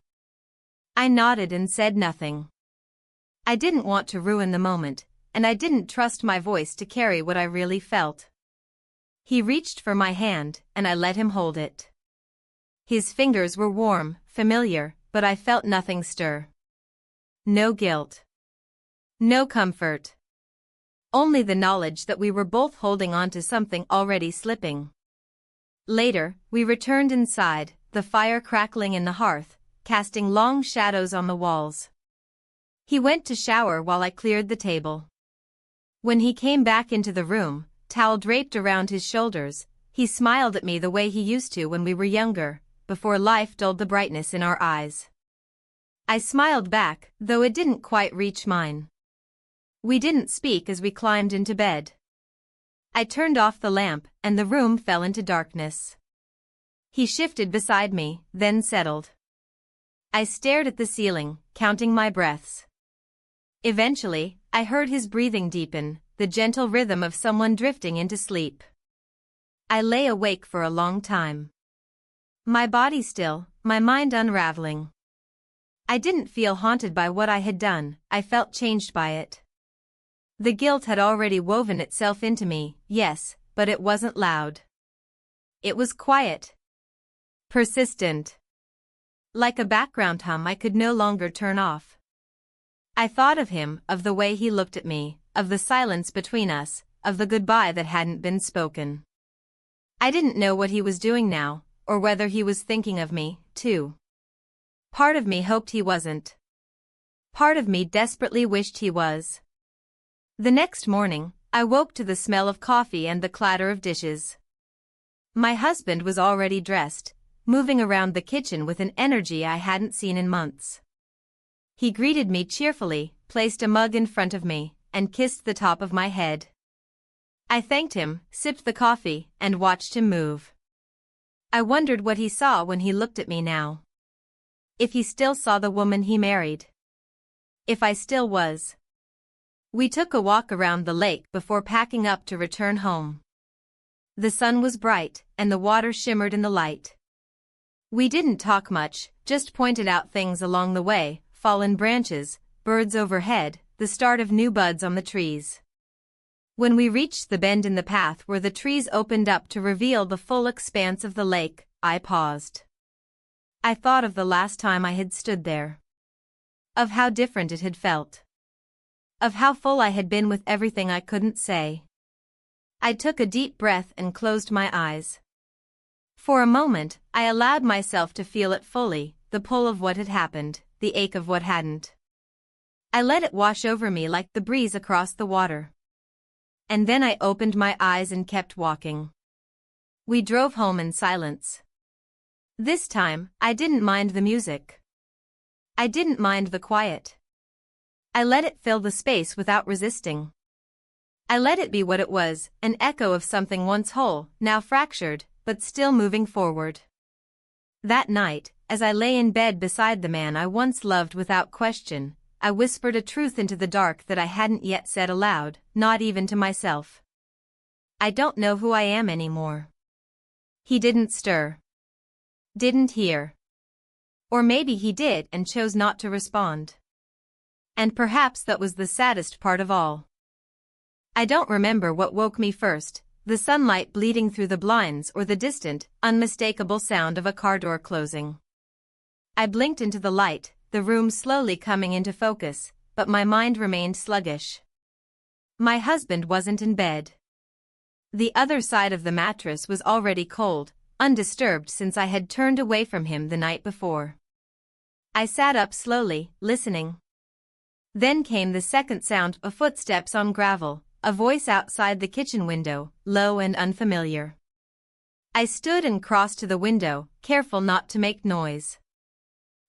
A: I nodded and said nothing. I didn't want to ruin the moment, and I didn't trust my voice to carry what I really felt. He reached for my hand, and I let him hold it. His fingers were warm, familiar, but I felt nothing stir. No guilt. No comfort. Only the knowledge that we were both holding on to something already slipping. Later, we returned inside, the fire crackling in the hearth, casting long shadows on the walls. He went to shower while I cleared the table. When he came back into the room, towel draped around his shoulders, he smiled at me the way he used to when we were younger, before life dulled the brightness in our eyes. I smiled back, though it didn't quite reach mine. We didn't speak as we climbed into bed. I turned off the lamp, and the room fell into darkness. He shifted beside me, then settled. I stared at the ceiling, counting my breaths. Eventually, I heard his breathing deepen, the gentle rhythm of someone drifting into sleep. I lay awake for a long time. My body still, my mind unraveling. I didn't feel haunted by what I had done, I felt changed by it. The guilt had already woven itself into me, yes, but it wasn't loud. It was quiet. Persistent. Like a background hum I could no longer turn off. I thought of him, of the way he looked at me, of the silence between us, of the goodbye that hadn't been spoken. I didn't know what he was doing now, or whether he was thinking of me, too. Part of me hoped he wasn't. Part of me desperately wished he was. The next morning, I woke to the smell of coffee and the clatter of dishes. My husband was already dressed, moving around the kitchen with an energy I hadn't seen in months. He greeted me cheerfully, placed a mug in front of me, and kissed the top of my head. I thanked him, sipped the coffee, and watched him move. I wondered what he saw when he looked at me now. If he still saw the woman he married. If I still was. We took a walk around the lake before packing up to return home. The sun was bright, and the water shimmered in the light. We didn't talk much, just pointed out things along the way, fallen branches, birds overhead, the start of new buds on the trees. When we reached the bend in the path where the trees opened up to reveal the full expanse of the lake, I paused. I thought of the last time I had stood there. Of how different it had felt. Of how full I had been with everything I couldn't say. I took a deep breath and closed my eyes. For a moment, I allowed myself to feel it fully, the pull of what had happened, the ache of what hadn't. I let it wash over me like the breeze across the water. And then I opened my eyes and kept walking. We drove home in silence. This time, I didn't mind the music. I didn't mind the quiet. I let it fill the space without resisting. I let it be what it was, an echo of something once whole, now fractured, but still moving forward. That night, as I lay in bed beside the man I once loved without question, I whispered a truth into the dark that I hadn't yet said aloud, not even to myself. I don't know who I am anymore. He didn't stir. Didn't hear. Or maybe he did and chose not to respond. And perhaps that was the saddest part of all. I don't remember what woke me first, the sunlight bleeding through the blinds or the distant, unmistakable sound of a car door closing. I blinked into the light, the room slowly coming into focus, but my mind remained sluggish. My husband wasn't in bed. The other side of the mattress was already cold, undisturbed since I had turned away from him the night before. I sat up slowly, listening. Then came the second sound of footsteps on gravel, a voice outside the kitchen window, low and unfamiliar. I stood and crossed to the window, careful not to make noise.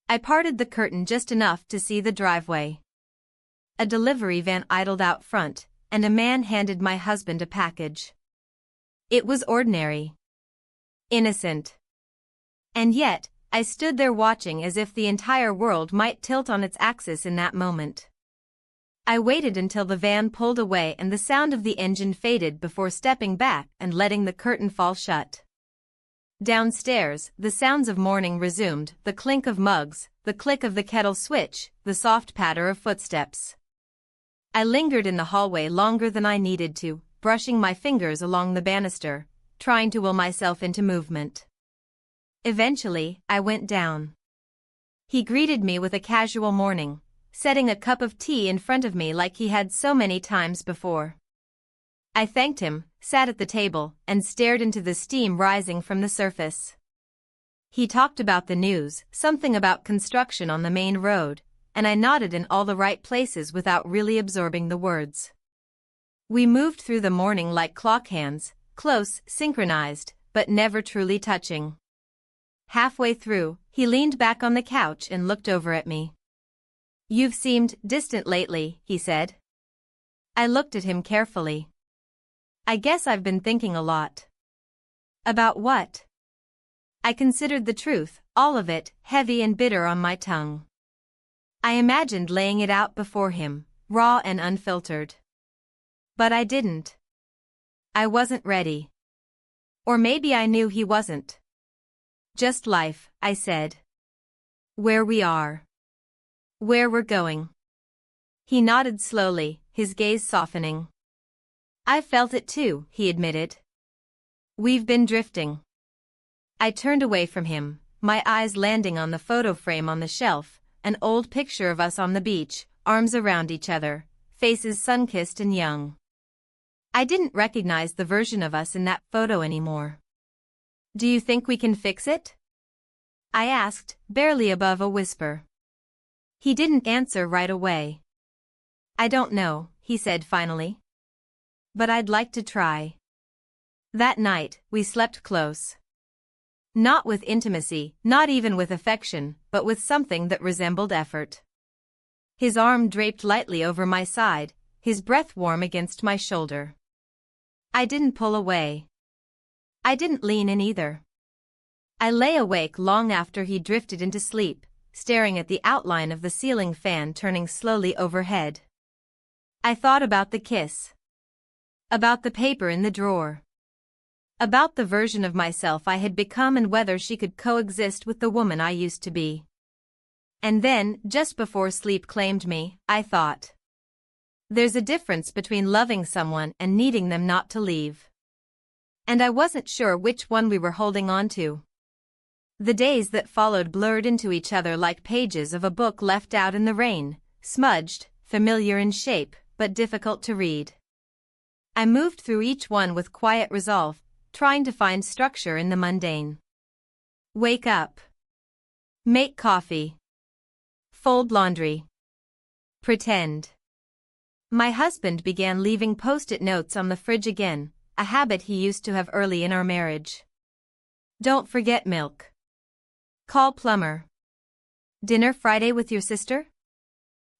A: I parted the curtain just enough to see the driveway. A delivery van idled out front, and a man handed my husband a package. It was ordinary. Innocent. And yet, I stood there watching as if the entire world might tilt on its axis in that moment. I waited until the van pulled away and the sound of the engine faded before stepping back and letting the curtain fall shut. Downstairs, the sounds of morning resumed, the clink of mugs, the click of the kettle switch, the soft patter of footsteps. I lingered in the hallway longer than I needed to, brushing my fingers along the banister, trying to will myself into movement. Eventually, I went down. He greeted me with a casual morning, setting a cup of tea in front of me like he had so many times before. I thanked him, sat at the table, and stared into the steam rising from the surface. He talked about the news, something about construction on the main road, and I nodded in all the right places without really absorbing the words. We moved through the morning like clock hands, close, synchronized, but never truly touching. Halfway through, he leaned back on the couch and looked over at me. "You've seemed distant lately," he said. I looked at him carefully. "I guess I've been thinking a lot." "About what?" I considered the truth, all of it, heavy and bitter on my tongue. I imagined laying it out before him, raw and unfiltered. But I didn't. I wasn't ready. Or maybe I knew he wasn't. Just life, I said. Where we are. Where we're going. He nodded slowly, his gaze softening. I felt it too, he admitted. We've been drifting. I turned away from him, my eyes landing on the photo frame on the shelf, an old picture of us on the beach, arms around each other, faces sun-kissed and young. I didn't recognize the version of us in that photo anymore. Do you think we can fix it? I asked, barely above a whisper. He didn't answer right away. I don't know, he said finally. But I'd like to try. That night, we slept close. Not with intimacy, not even with affection, but with something that resembled effort. His arm draped lightly over my side, his breath warm against my shoulder. I didn't pull away. I didn't lean in either. I lay awake long after he drifted into sleep, staring at the outline of the ceiling fan turning slowly overhead. I thought about the kiss. About the paper in the drawer. About the version of myself I had become and whether she could coexist with the woman I used to be. And then, just before sleep claimed me, I thought. There's a difference between loving someone and needing them not to leave. And I wasn't sure which one we were holding on to. The days that followed blurred into each other like pages of a book left out in the rain, smudged, familiar in shape, but difficult to read. I moved through each one with quiet resolve, trying to find structure in the mundane. Wake up. Make coffee. Fold laundry. Pretend. My husband began leaving post-it notes on the fridge again, a habit he used to have early in our marriage. Don't forget milk. Call plumber. Dinner Friday with your sister?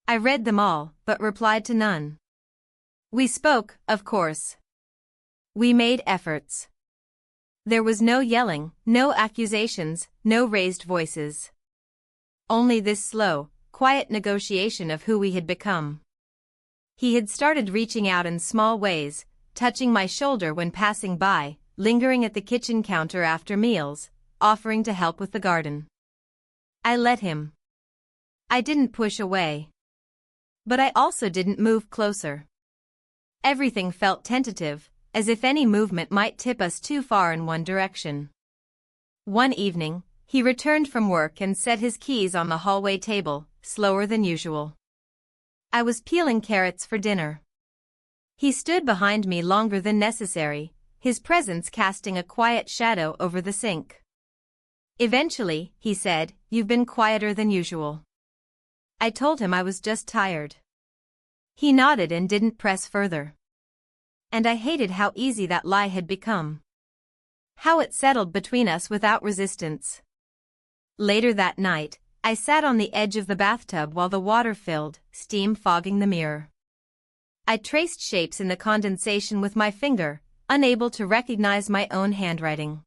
A: I read them all, but replied to none. We spoke, of course. We made efforts. There was no yelling, no accusations, no raised voices. Only this slow, quiet negotiation of who we had become. He had started reaching out in small ways, touching my shoulder when passing by, lingering at the kitchen counter after meals, offering to help with the garden. I let him. I didn't push away. But I also didn't move closer. Everything felt tentative, as if any movement might tip us too far in one direction. One evening, he returned from work and set his keys on the hallway table, slower than usual. I was peeling carrots for dinner. He stood behind me longer than necessary, his presence casting a quiet shadow over the sink. Eventually, he said, "You've been quieter than usual." I told him I was just tired. He nodded and didn't press further. And I hated how easy that lie had become. How it settled between us without resistance. Later that night, I sat on the edge of the bathtub while the water filled, steam fogging the mirror. I traced shapes in the condensation with my finger, unable to recognize my own handwriting.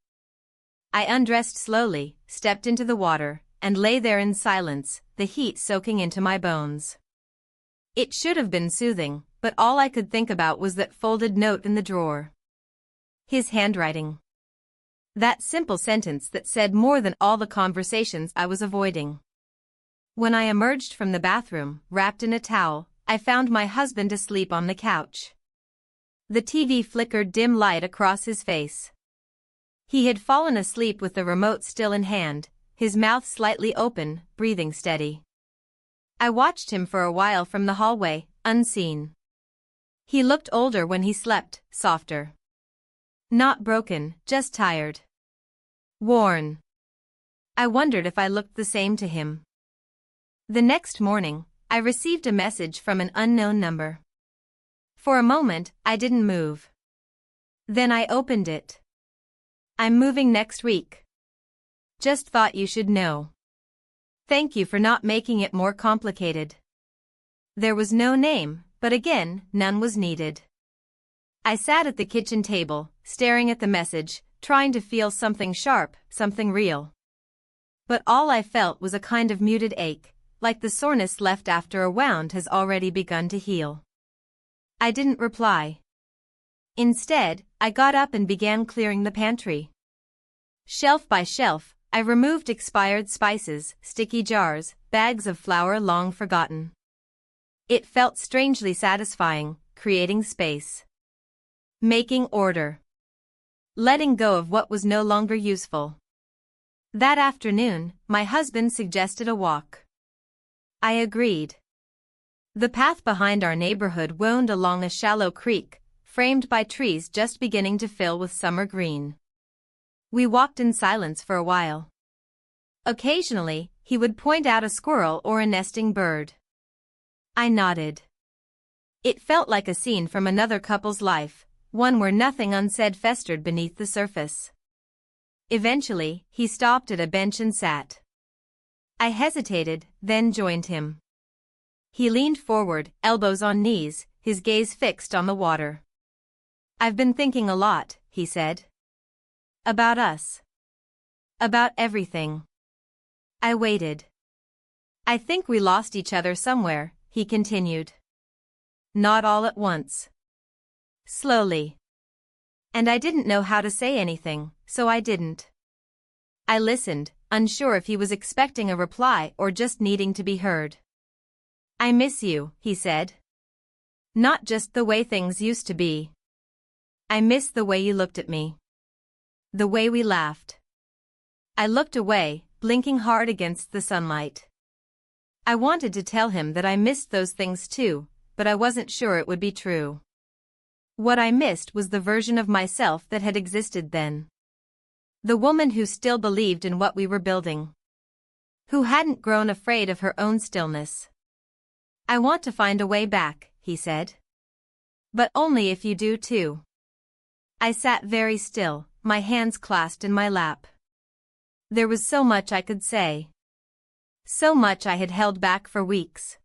A: I undressed slowly, stepped into the water, and lay there in silence, the heat soaking into my bones. It should have been soothing, but all I could think about was that folded note in the drawer. His handwriting. That simple sentence that said more than all the conversations I was avoiding. When I emerged from the bathroom, wrapped in a towel, I found my husband asleep on the couch. The TV flickered dim light across his face. He had fallen asleep with the remote still in hand, his mouth slightly open, breathing steady. I watched him for a while from the hallway, unseen. He looked older when he slept, softer. Not broken, just tired. Worn. I wondered if I looked the same to him. The next morning, I received a message from an unknown number. For a moment, I didn't move. Then I opened it. "I'm moving next week. Just thought you should know. Thank you for not making it more complicated." There was no name, but again, none was needed. I sat at the kitchen table, staring at the message, trying to feel something sharp, something real. But all I felt was a kind of muted ache, like the soreness left after a wound has already begun to heal. I didn't reply. Instead, I got up and began clearing the pantry. Shelf by shelf, I removed expired spices, sticky jars, bags of flour long forgotten. It felt strangely satisfying, creating space. Making order. Letting go of what was no longer useful. That afternoon, my husband suggested a walk. I agreed. The path behind our neighborhood wound along a shallow creek, framed by trees just beginning to fill with summer green. We walked in silence for a while. Occasionally, he would point out a squirrel or a nesting bird. I nodded. It felt like a scene from another couple's life, one where nothing unsaid festered beneath the surface. Eventually, he stopped at a bench and sat. I hesitated, then joined him. He leaned forward, elbows on knees, his gaze fixed on the water. "I've been thinking a lot," he said. "About us. About everything." I waited. "I think we lost each other somewhere," he continued. "Not all at once. Slowly. And I didn't know how to say anything, so I didn't." I listened, unsure if he was expecting a reply or just needing to be heard. "I miss you," he said. "Not just the way things used to be. I miss the way you looked at me. The way we laughed." I looked away, blinking hard against the sunlight. I wanted to tell him that I missed those things too, but I wasn't sure it would be true. What I missed was the version of myself that had existed then. The woman who still believed in what we were building. Who hadn't grown afraid of her own stillness. "I want to find a way back," he said. "But only if you do too." I sat very still, my hands clasped in my lap. There was so much I could say. So much I had held back for weeks.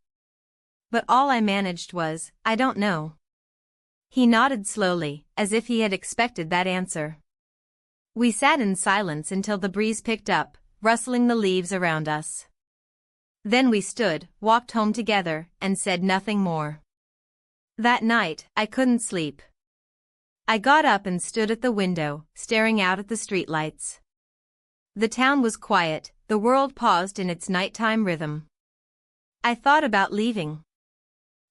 A: But all I managed was, "I don't know." He nodded slowly, as if he had expected that answer. We sat in silence until the breeze picked up, rustling the leaves around us. Then we stood, walked home together, and said nothing more. That night, I couldn't sleep. I got up and stood at the window, staring out at the streetlights. The town was quiet, the world paused in its nighttime rhythm. I thought about leaving.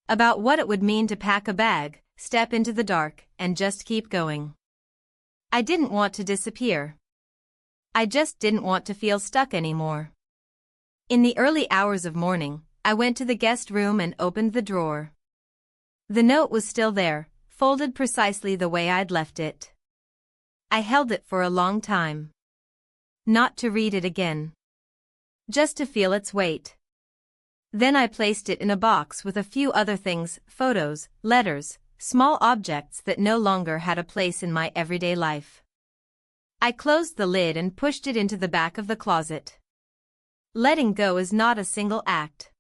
A: About what it would mean to pack a bag, step into the dark, and just keep going. I didn't want to disappear. I just didn't want to feel stuck anymore. In the early hours of morning, I went to the guest room and opened the drawer. The note was still there, folded precisely the way I'd left it. I held it for a long time. Not to read it again. Just to feel its weight. Then I placed it in a box with a few other things, photos, letters, small objects that no longer had a place in my everyday life. I closed the lid and pushed it into the back of the closet. Letting go is not a single act.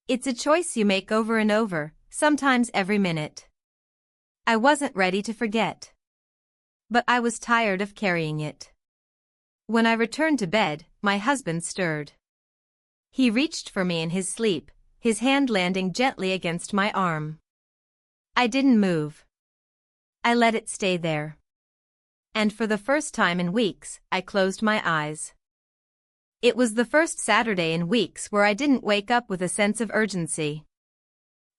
A: It's a choice you make over and over, sometimes every minute. I wasn't ready to forget. But I was tired of carrying it. When I returned to bed, my husband stirred. He reached for me in his sleep, his hand landing gently against my arm. I didn't move. I let it stay there. And for the first time in weeks, I closed my eyes. It was the first Saturday in weeks where I didn't wake up with a sense of urgency.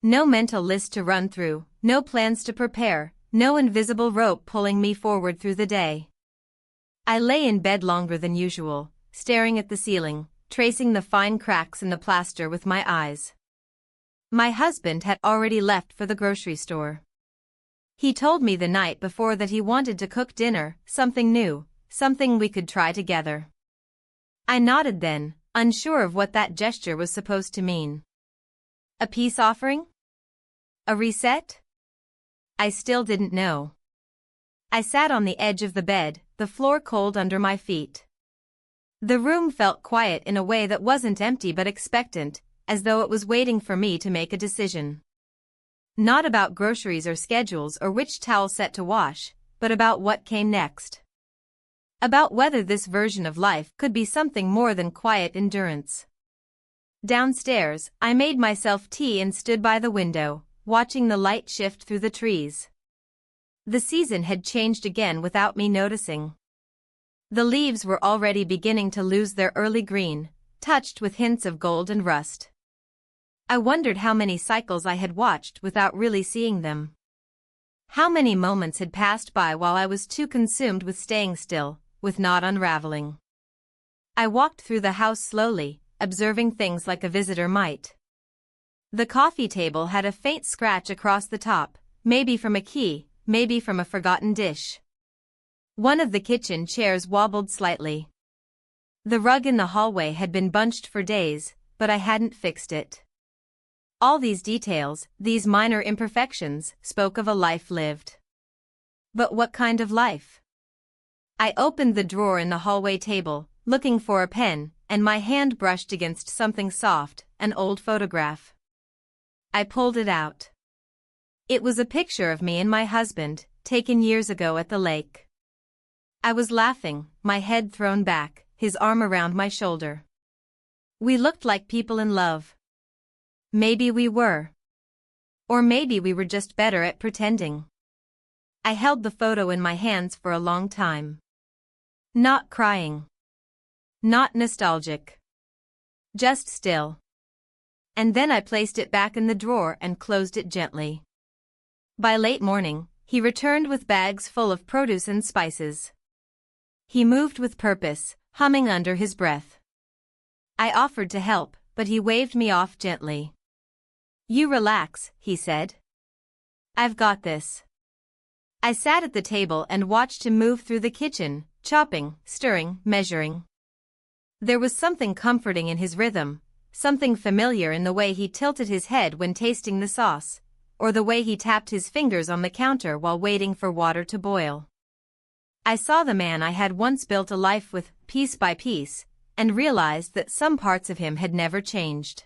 A: No mental list to run through, no plans to prepare, no invisible rope pulling me forward through the day. I lay in bed longer than usual, staring at the ceiling, tracing the fine cracks in the plaster with my eyes. My husband had already left for the grocery store. He told me the night before that he wanted to cook dinner, something new, something we could try together. I nodded then, unsure of what that gesture was supposed to mean. A peace offering? A reset? I still didn't know. I sat on the edge of the bed, the floor cold under my feet. The room felt quiet in a way that wasn't empty but expectant, as though it was waiting for me to make a decision. Not about groceries or schedules or which towel set to wash, but about what came next. About whether this version of life could be something more than quiet endurance. Downstairs, I made myself tea and stood by the window, watching the light shift through the trees. The season had changed again without me noticing. The leaves were already beginning to lose their early green, touched with hints of gold and rust. I wondered how many cycles I had watched without really seeing them. How many moments had passed by while I was too consumed with staying still, with not unraveling. I walked through the house slowly, observing things like a visitor might. The coffee table had a faint scratch across the top, maybe from a key, maybe from a forgotten dish. One of the kitchen chairs wobbled slightly. The rug in the hallway had been bunched for days, but I hadn't fixed it. All these details, these minor imperfections, spoke of a life lived. But what kind of life? I opened the drawer in the hallway table, looking for a pen, and my hand brushed against something soft, an old photograph. I pulled it out. It was a picture of me and my husband, taken years ago at the lake. I was laughing, my head thrown back, his arm around my shoulder. We looked like people in love. Maybe we were. Or maybe we were just better at pretending. I held the photo in my hands for a long time. Not crying. Not nostalgic. Just still. And then I placed it back in the drawer and closed it gently. By late morning, he returned with bags full of produce and spices. He moved with purpose, humming under his breath. I offered to help, but he waved me off gently. "You relax," he said. "I've got this." I sat at the table and watched him move through the kitchen, chopping, stirring, measuring. There was something comforting in his rhythm, something familiar in the way he tilted his head when tasting the sauce, or the way he tapped his fingers on the counter while waiting for water to boil. I saw the man I had once built a life with, piece by piece, and realized that some parts of him had never changed.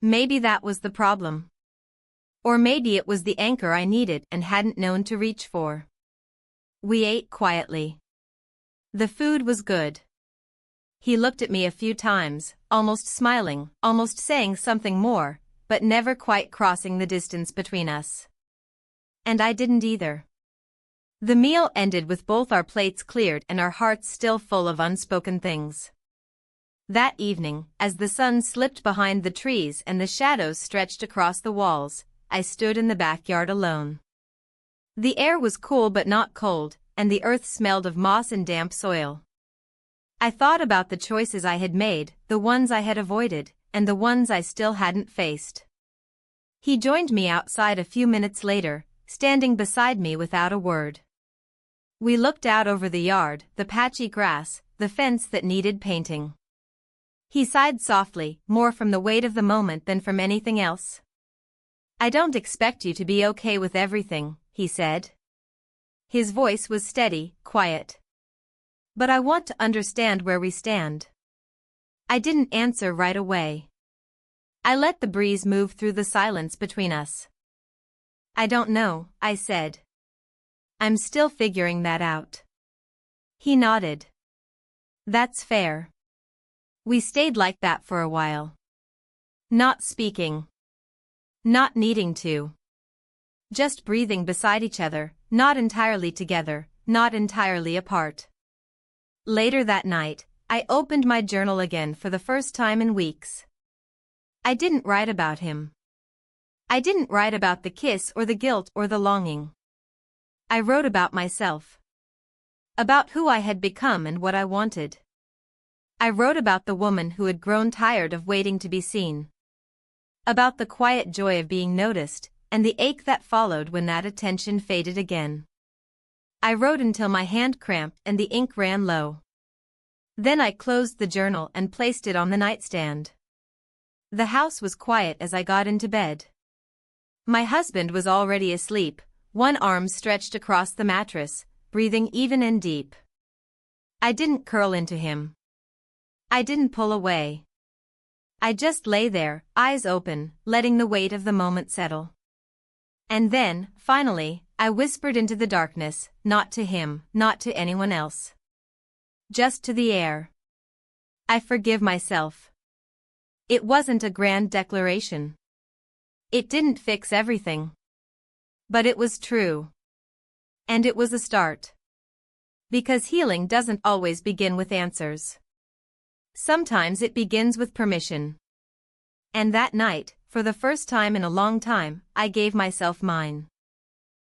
A: Maybe that was the problem. Or maybe it was the anchor I needed and hadn't known to reach for. We ate quietly. The food was good. He looked at me a few times, almost smiling, almost saying something more, but never quite crossing the distance between us. And I didn't either. The meal ended with both our plates cleared and our hearts still full of unspoken things. That evening, as the sun slipped behind the trees and the shadows stretched across the walls, I stood in the backyard alone. The air was cool but not cold, and the earth smelled of moss and damp soil. I thought about the choices I had made, the ones I had avoided, and the ones I still hadn't faced. He joined me outside a few minutes later, standing beside me without a word. We looked out over the yard, the patchy grass, the fence that needed painting. He sighed softly, more from the weight of the moment than from anything else. "I don't expect you to be okay with everything," he said. His voice was steady, quiet. "But I want to understand where we stand." I didn't answer right away. I let the breeze move through the silence between us. "I don't know," I said. "I'm still figuring that out." He nodded. "That's fair." We stayed like that for a while. Not speaking. Not needing to. Just breathing beside each other, not entirely together, not entirely apart. Later that night, I opened my journal again for the first time in weeks. I didn't write about him. I didn't write about the kiss or the guilt or the longing. I wrote about myself. About who I had become and what I wanted. I wrote about the woman who had grown tired of waiting to be seen. About the quiet joy of being noticed, and the ache that followed when that attention faded again. I wrote until my hand cramped and the ink ran low. Then I closed the journal and placed it on the nightstand. The house was quiet as I got into bed. My husband was already asleep, one arm stretched across the mattress, breathing even and deep. I didn't curl into him. I didn't pull away. I just lay there, eyes open, letting the weight of the moment settle. And then, finally, I whispered into the darkness, not to him, not to anyone else. Just to the air. "I forgive myself." It wasn't a grand declaration. It didn't fix everything. But it was true. And it was a start. Because healing doesn't always begin with answers. Sometimes it begins with permission. And that night, for the first time in a long time, I gave myself mine.